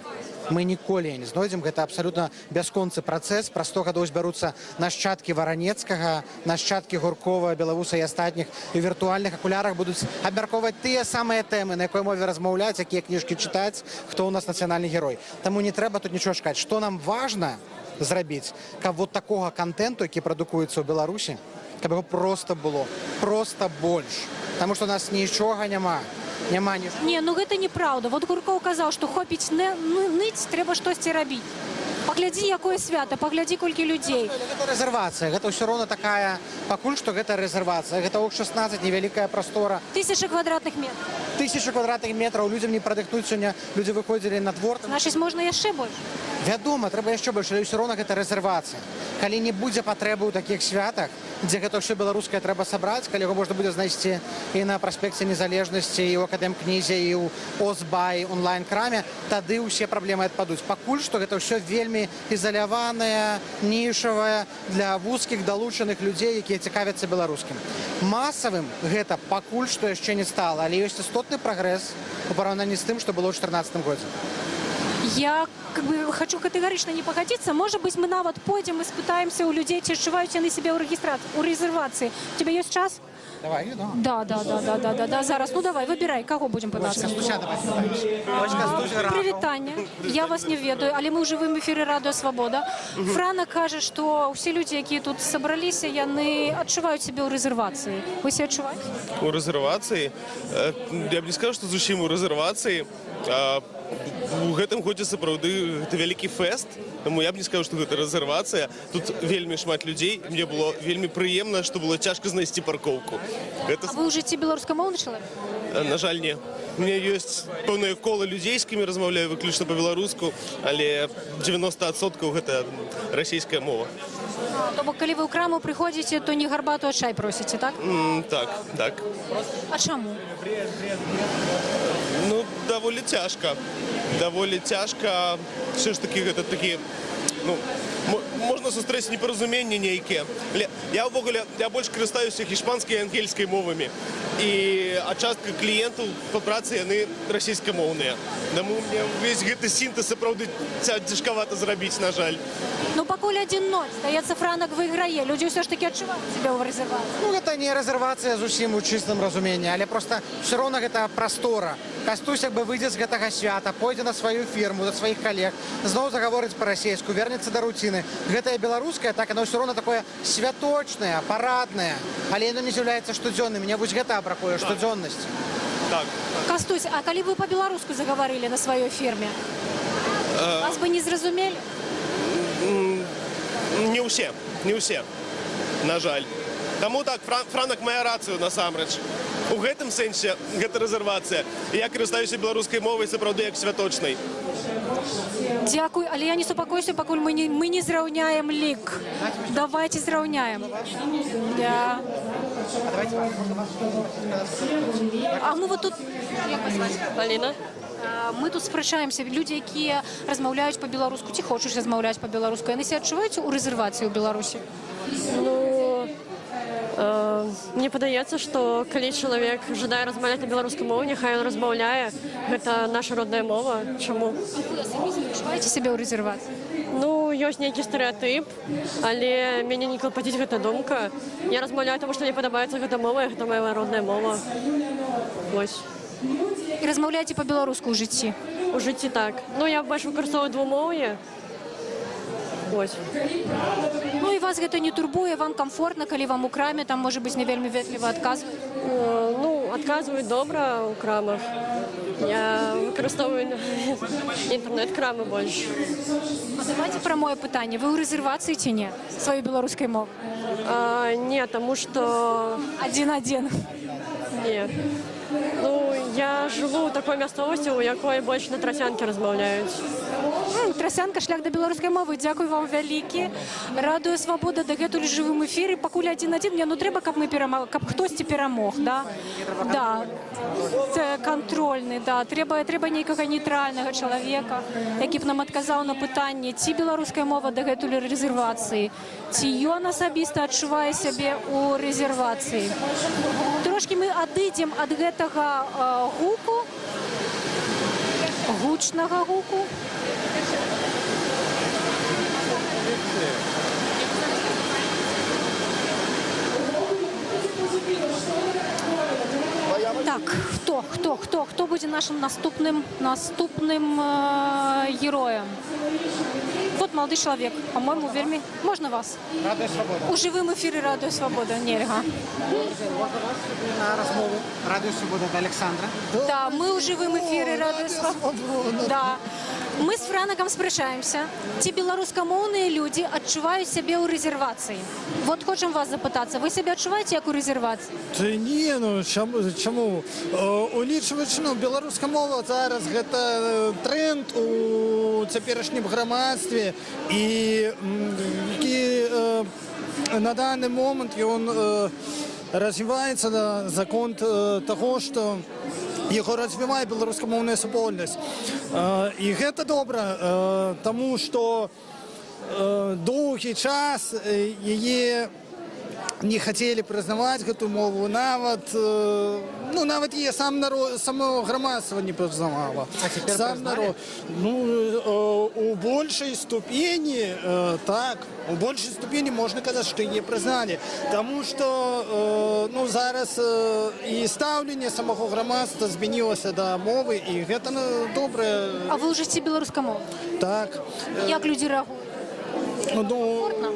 Мы ніколі яе не знойдзем, гэта абсалютна бясконцы працэс, праз 100 гадоў збяруцца нашчадкі Варанецкага, нашчадкі Гуркова, Белавуса і астатніх, і ў віртуальных акулярах будуць абмяркоўваць тыя самыя тэмы, на якой мове размаўляць, якія кніжкі чытаць, хто ў нас нацыянальны герой. Таму не трэба тут нічого шукаць. Што нам важна зрабіць, каб вот такога контенту, які прадукуецца ў Беларусі, каб яго проста было, проста больш. Таму што у нас нічога няма. Не, ну гэта неправда. Вот Гуркоў казаў, што хопіць ныць, трэба штосьці рабіць. Паглядзі, якое свята, паглядзі, колькі людзей. Гэта рэзервацыя, гэта ўсё роўна такая, пакуль што гэта рэзервацыя. Гэта ОК-16, невялікая прастора. 1000 квадратных метров. 1000 квадратных метраў, людзям не прадыктуюць сёння, людзі выходзілі на двор. Значыць, можна яшчэ больш. Вядома, трэба яшчэ больш, але ўсё роўна гэта рэзервацыя. Калі не будзе патрэбы ў такіх святах, дзе гэта ўсё беларускае трэба сабраць, калі яго можна будзе знайсці і на праспекце Незалежнасці, і ў Акадэмкнізе, і ў ОСБА, онлайн-краме, тады ўсе праблемы адпадуць. Пакуль што гэта ўсё вельмі ізаляванае, нішавае для вузкіх далучаных людзей, якія цікавяцца беларускім. Масавым гэта пакуль што яшчэ не стала, але ёсць істотны прагрэс у параўнанні з тым, што было ў 2014 годзе. Я хочу категорично не погодиться. Может быть, мы нават пойдем и спытаемся у людей, ці адчуваюць яны себе у резервации. У тебя есть час? Давай, да. Да. Зараз, ну давай, выбирай, кого будем пытаться. Привітання. Я вас не ведаю, але мы ў жывым эфіры Радыё Свабода. Франа кажа, што ўсе людзі, якія тут сабраліся, яны адчуваюць себе ў рэзервацыі. Вы себе адчуваеце? У рэзервацыі? Я б не сказаў, што зусім у рэзервацыі. У гэтым годзе сапраўды гэта вялікі фэст, таму я б не сказаў, што гэта рэзервацыя. Тут вельмі шмат людзей, мне было вельмі прыемна, што было цяжка знайсці паркоўку. А вы ў жыцці беларускамоўны чалавек? На жаль, не. У меня ёсць пэўнае кола людзей, з кімі размаўляю выключна па-беларуску, але 90% гэта расійская мова. То бок, калі вы ў краму прыходзіце, то не гарбату, а чай просіце, так? Так. А чаму? Ну, даволі цяжка. Даволі цяжка. Все ж таки, гэта такі, ну, можна сустрэць непаразуменні нейкія. Я ўвогуле, я больш карыстаюся іспанскай і ангельскай мовамі. А частка кліентаў па працы, яны расійскамоўныя. Таму мне ўвесь гэты сінтэз сапраўды цяжкавата зрабіць, на жаль. Ну, пакуль 1-0. Здаецца, Франак выйграе. Людзі ўсё ж такі адчуваюць себе ў рэзервацыі. Ну, гэта не рэзервацыя зусім у чыстым разуменні, але проста ўсё роўна гэта прастора. Кастусь як бы выйдзе з гэтага свята, пойдзе на сваю фірму, да сваіх калег, зноў загаворыць па-расейску, вернецца да руціны. Гэтае беларускае, так, оно ўсё роўна такое святочнае, параднае, але яно не з'яўляецца штодзённым. Мне вось гэта бракуе, штодзённасці. Так. Кастусь, а калі вы па-беларуску загаварылі на сваёй фірме, вас бы не зразумелі? Не ўсе, на жаль. Таму так, Франак мае рацыю насамрэч. У гэтым сэнсе гэта рэзервацыя. Я карыстаюся беларускай мовай сапраўды як святочнай. Дзякуй, але я не супакойся, пакуль мы не зраўняем лік. Давайте зраўняем. А мы вот тут... Як вас зваць? Аліна. Мы тут спрачаемся. Людзі, якія размаўляюць па-беларуску, ці хочуць размаўляць па-беларуску, яны себя адчуваюць у рэзервацыі ў Беларусі? Ну, мне падаецца, што калі чалавек жадае размаўляць на беларускай мове, няхай ён размаўляе. Гэта наша родная мова. Чаму? Вы асабіста адчуваеце себе ў рэзервацыі? Ну, ёсць нейкі стэрэатып, але мяне не клапаціць гэта думка. Я размаўляю, таму што мне падабаецца гэта мова, і гэта моя родная мова. Вось. І размаўляеце па-беларуску ў жыцці? У жыцці так. Ну, я больш выкарыстоўваю двумоўе. Вось. Ну і вас гэта не турбуе, вам комфортна, калі вам у краме, там, можа быць, не вельмі ветліва адказваюць? Ну, адказваюць добра ў крамах. Я выкарыстоўваю інтэрнэт-крамы больш. Давайте прамое пытанне. Вы ў рэзервацыі ці не? Сваёй беларускай мовы? Не, таму што... 1-1. Не. Ну, я жыву ў такой мясцовасці, у якой больш на трасянкі размаўляюць. Трасянка, шлях да беларускай мовы. Дзякуй вам вялікі. Радыё Свабода дагэтуль жывым эфіры. Пакуль 1-1. Мне треба, каб хтосьці перамог, да? Да. Кантрольны, да. Трэба нейкага нейтральнага чалавека, які б нам адказаў на пытанне, ці беларуская мова дагэтуль рэзервацыі, ці ён асабіста адчувае сябе ў рэзервацыі. Трошкі мы адыдзем ад гэтага гуку, гучнага гуку. Так, хто будзе нашим наступным героем? Вот молодой человек, по-моему, вельмі... Можно вас? Радыё Свабода. У жывым эфіры Радыё Свабода. Нельга. Можна вас на размову Радыё Свабода да Александра? Да, мы ў жывым эфіры Радыё Свабода. Да. Мы з Франакам спрачаемся. Ці беларускамоўныя людзі адчуваюць сябе ў рэзервацыі? Вот хочам вас запытацца. Вы сябе адчуваеце як у рэзервацыі? Не, ну чаму? Улічваючы, беларуская мова зараз гэта тренд у цяперашнім грамадстве і на данный момент ён развіваецца за конт таго, што яго развівае беларускамоўная супольнасць. І гэта добра, таму што доўгі час яе не хацелі прызнаваць гэту мову, нават яе само грамадства не прызнавала. Сам народ. У большай ступені, так, у большай ступені можна казаць, што яе прызналі. Таму што зараз і стаўленне самого грамадства змянілася да мовы, і гэта добрае. А вы ўжо беларускай мовы? Так. Як людзі рэагуюць? Комфортна?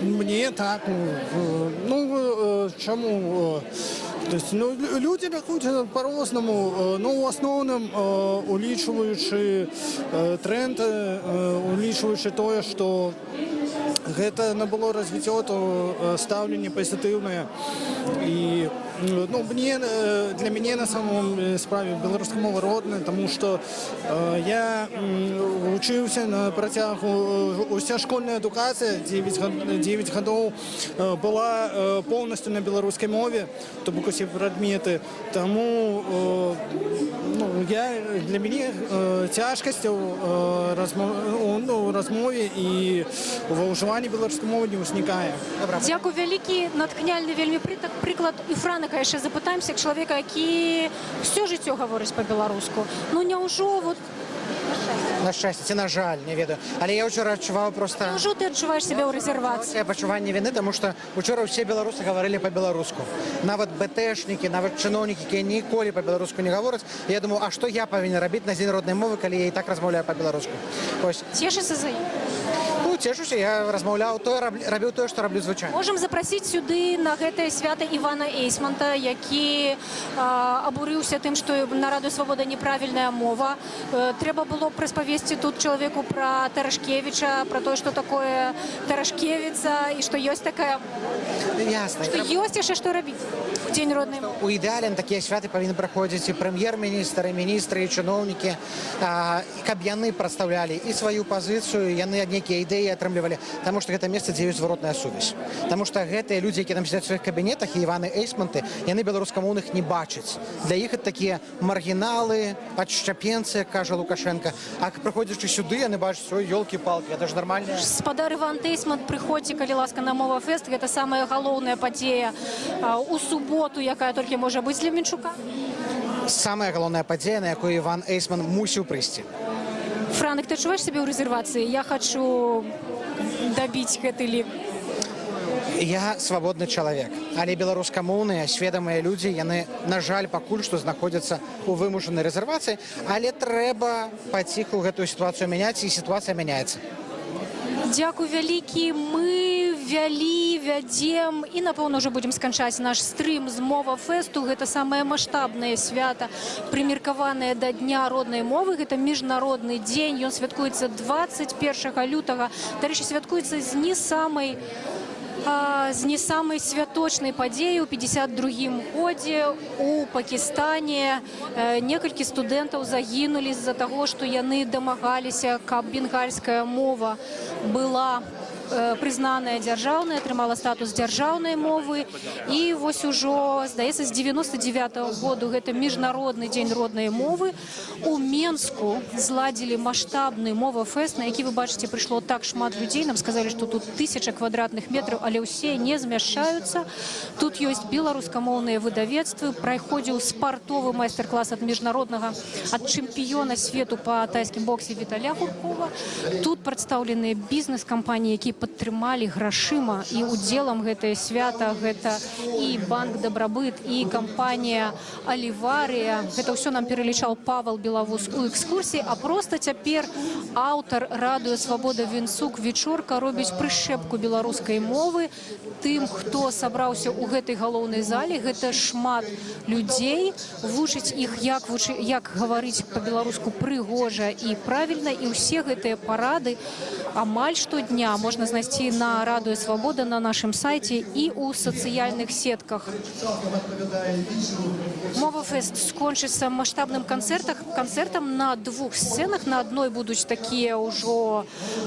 Мне так. Чаму? Люди рахуюць по-рознаму, но у асноўным улічваючы тренд, улічваючы тое, што гэта набыло развіццё, то стаўленне пазітыўнае. І для мяне на самом справе беларуская мова родная, таму што я вучыўся на працягу, уся школьная адукацыя 9 гадоў была поўнасцю на беларускай мове, то бок усе прадметы. Таму для мяне цяжкасцяў у размове і ва ўжыванні беларускай мовы не ўзнікае. Дзякуй вялікі, натхняльны вельмі прыклад. І Франака яшчэ запытаемся чалавека, які ўсё жыццё гаворыць па-беларуску. Няўжо вот... На шчасце, на жаль, не ведаю. Але я ўчора адчуваў проста... Няўжо ты адчуваеш сябе ў рэзервацыі? Пачуванне віны, таму што учора ўсе беларусы гаварылі па-беларуску. Нават бэтэшнікі, нават чыноўнікі, якія ніколі па-беларуску не гавораць. Я думаю, а што я павінен рабіць на дзень роднай мовы, калі я і так размаўляю па-беларуску? Цешыцца за ім? Цешуся, я размаўляў, рабіў тое, што раблю звычайна. Можам запрасіць сюды на гэтае свята Івана Эйсманта, які абурыўся тым, што на Радыё Свабода неправільная мова. Трэба было распавесці тут чалавеку пра Тарашкевіча, пра тое, што такое Тарашкевіца, і што ёсць такая... Ясна. Што ёсць яшчэ што рабіць у дзень роднай мовы. У ідэале на такія святы павінны праходзіць і прэм'ер-міністр, і міністры, і чыноўнікі, каб яны прадстаўлялі і сваю пазіцыю, яны нейкія ідэі атрымлівалі, таму што гэта месца, дзе ёсць зваротная сувязь. Таму што гэтыя людзі, якія там сядзяць у сваіх кабінетах, і Іваны Эйсманты, яны беларускамоўных не бачаць. Для іх гэта такія маргіналы, адшчапенцы, кажа Лукашенка. А прыходзячы сюды, яны бачаць, ой, ёлкі-палкі, гэта ж нармальна. Спадар Іван Эйсмант, прыходзьце, калі ласка, на Мова Фест. Гэта самая галоўная падзея у суботу, якая толькі можа быць для Мінчука. Самая галоўная падзея, на якую Іван Эйсман мусіў прыйсці. Франак, ты адчуваеш сябе ў рэзервацыі? Я хачу дабіць гэты лік. Я свабодны чалавек, але беларускамоўныя сведамыя людзі, яны, на жаль, пакуль што знаходзяцца ў вымушанай рэзервацыі, але трэба паціху гэтую сітуацыю мяняць, і сітуацыя мяняецца. Дзякуй вялікі. Мы вядзем і, напэўна, ўжо будзем сканчаць наш стрым з Мова-фесту. Гэта самае маштабнае свята, прымеркаванае да Дня роднай мовы. Гэта міжнародны дзень. Ён святкуецца 21 лютага. Дарэчы, святкуецца з не самай святочнай падзеі ў 52-м годзе у Пакістане. Некалькі студэнтаў загінулі з-за таго, што яны дамагаліся, каб бенгальская мова была прызнаная дзяржаўнай, атрымала статус дзяржаўнай мовы. І вось ужо, здаецца, з 99-го году гэта міжнародны дзень роднай мовы. У Менску зладзілі маштабны Мова-фест, на які, вы бачыце, прыйшло так шмат людзей. Нам сказалі, што тут 1000 квадратных метраў, але ўсе не змяшчаюцца. Тут ёсць беларускамоўныя выдавецтвы, праходзіў спартовы майстар-клас ад міжнароднага, ад чэмпіёна свету па тайскім боксе Віталя Гуркова. Тут прадстаўленыя бізнес-кампаніі, якія падтрымалі грашыма і удзелам гэтае свята. Гэта і банк «Дабрабыт», і кампанія «Аливария». Гэта ўсё нам пералічаў Павел Белавус у экскурсіі, а проста цяпер аўтар радыё «Свабода» Вінцук Вечорка робіць прышчэпку беларускай мовы тым, хто сабраўся ў гэтай галоўнай зале. Гэта шмат людзей, вучыць іх, як гаварыць па-беларуску прыгожа і правільна. І ўсе гэтыя парады амаль штодня можна знайсці на радыё «Свабода», на нашым сайце і ў сацыяльных сетках. Мова-фест скончыцца маштабным канцэртам на 2 сцэнах. На адной будуць такія ўжо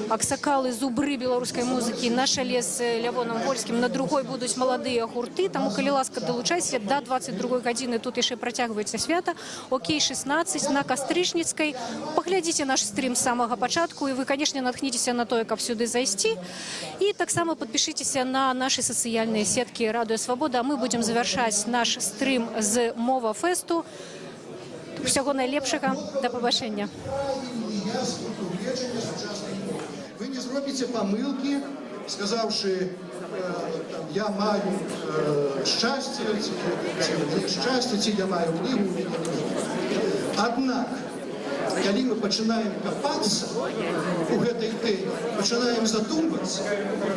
аксакалы, зубры беларускай музыкі на чале з Лявоном Вольскім, на другой будуць маладыя гурты. Таму, калі ласка, далучайся, да 22 гадзіны тут яшчэ працягваецца свята. Окей, 16 на Кастрычніцкай. Паглядзіце наш стрим з самага пачатку, і вы, канешне, натхніцеся на тое, каб сюды зайсці. І таксама падпішыцеся на нашы сацыяльныя сеткі радыё «Свабода». А мы будзем завяршаць наш стрим з Мова-фесту. Усяго найлепшага, да пабачэння. Вы не зробіце памылкі, сказаўшы, я маю шчасце, ці я маю кнігу. Аднак, калі мы пачынаем капацца у гэтай тэме, пачынаем задумвацца,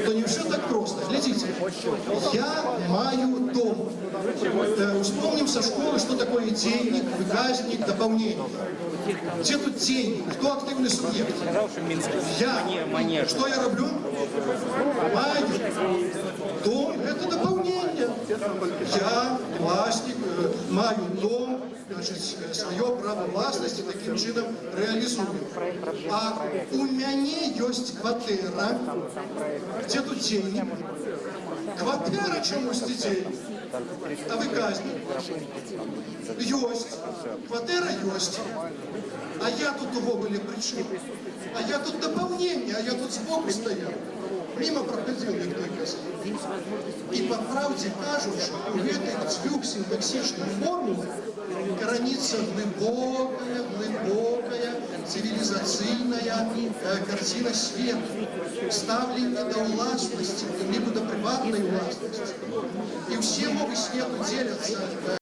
то не ўсё так проста. Глядзіце, я маю дом. Успомним со школы, что такое денег, выказник, дополнение. Где тут деньги? Кто активный субъект? Я. Что я роблю? Маю дом. Это дополнение. Я, властник, маю дом. Значит, свое право власности таким чином реализую. А у мяне есть кватэра. Где тут деньги? Кватэра чамусь дзеці. А выказник? Ёсць. Кватэра ёсць. А я тут увогуле прычым. А я тут дополнение, а я тут сбоку стоял. Мимо проходил, як той казав. И по правде кажучи, у этой двух синтаксичных формул коронится глубокая цивилизацийная картина света, ставление до властности, либо до приватной властности. И все мовы свету делятся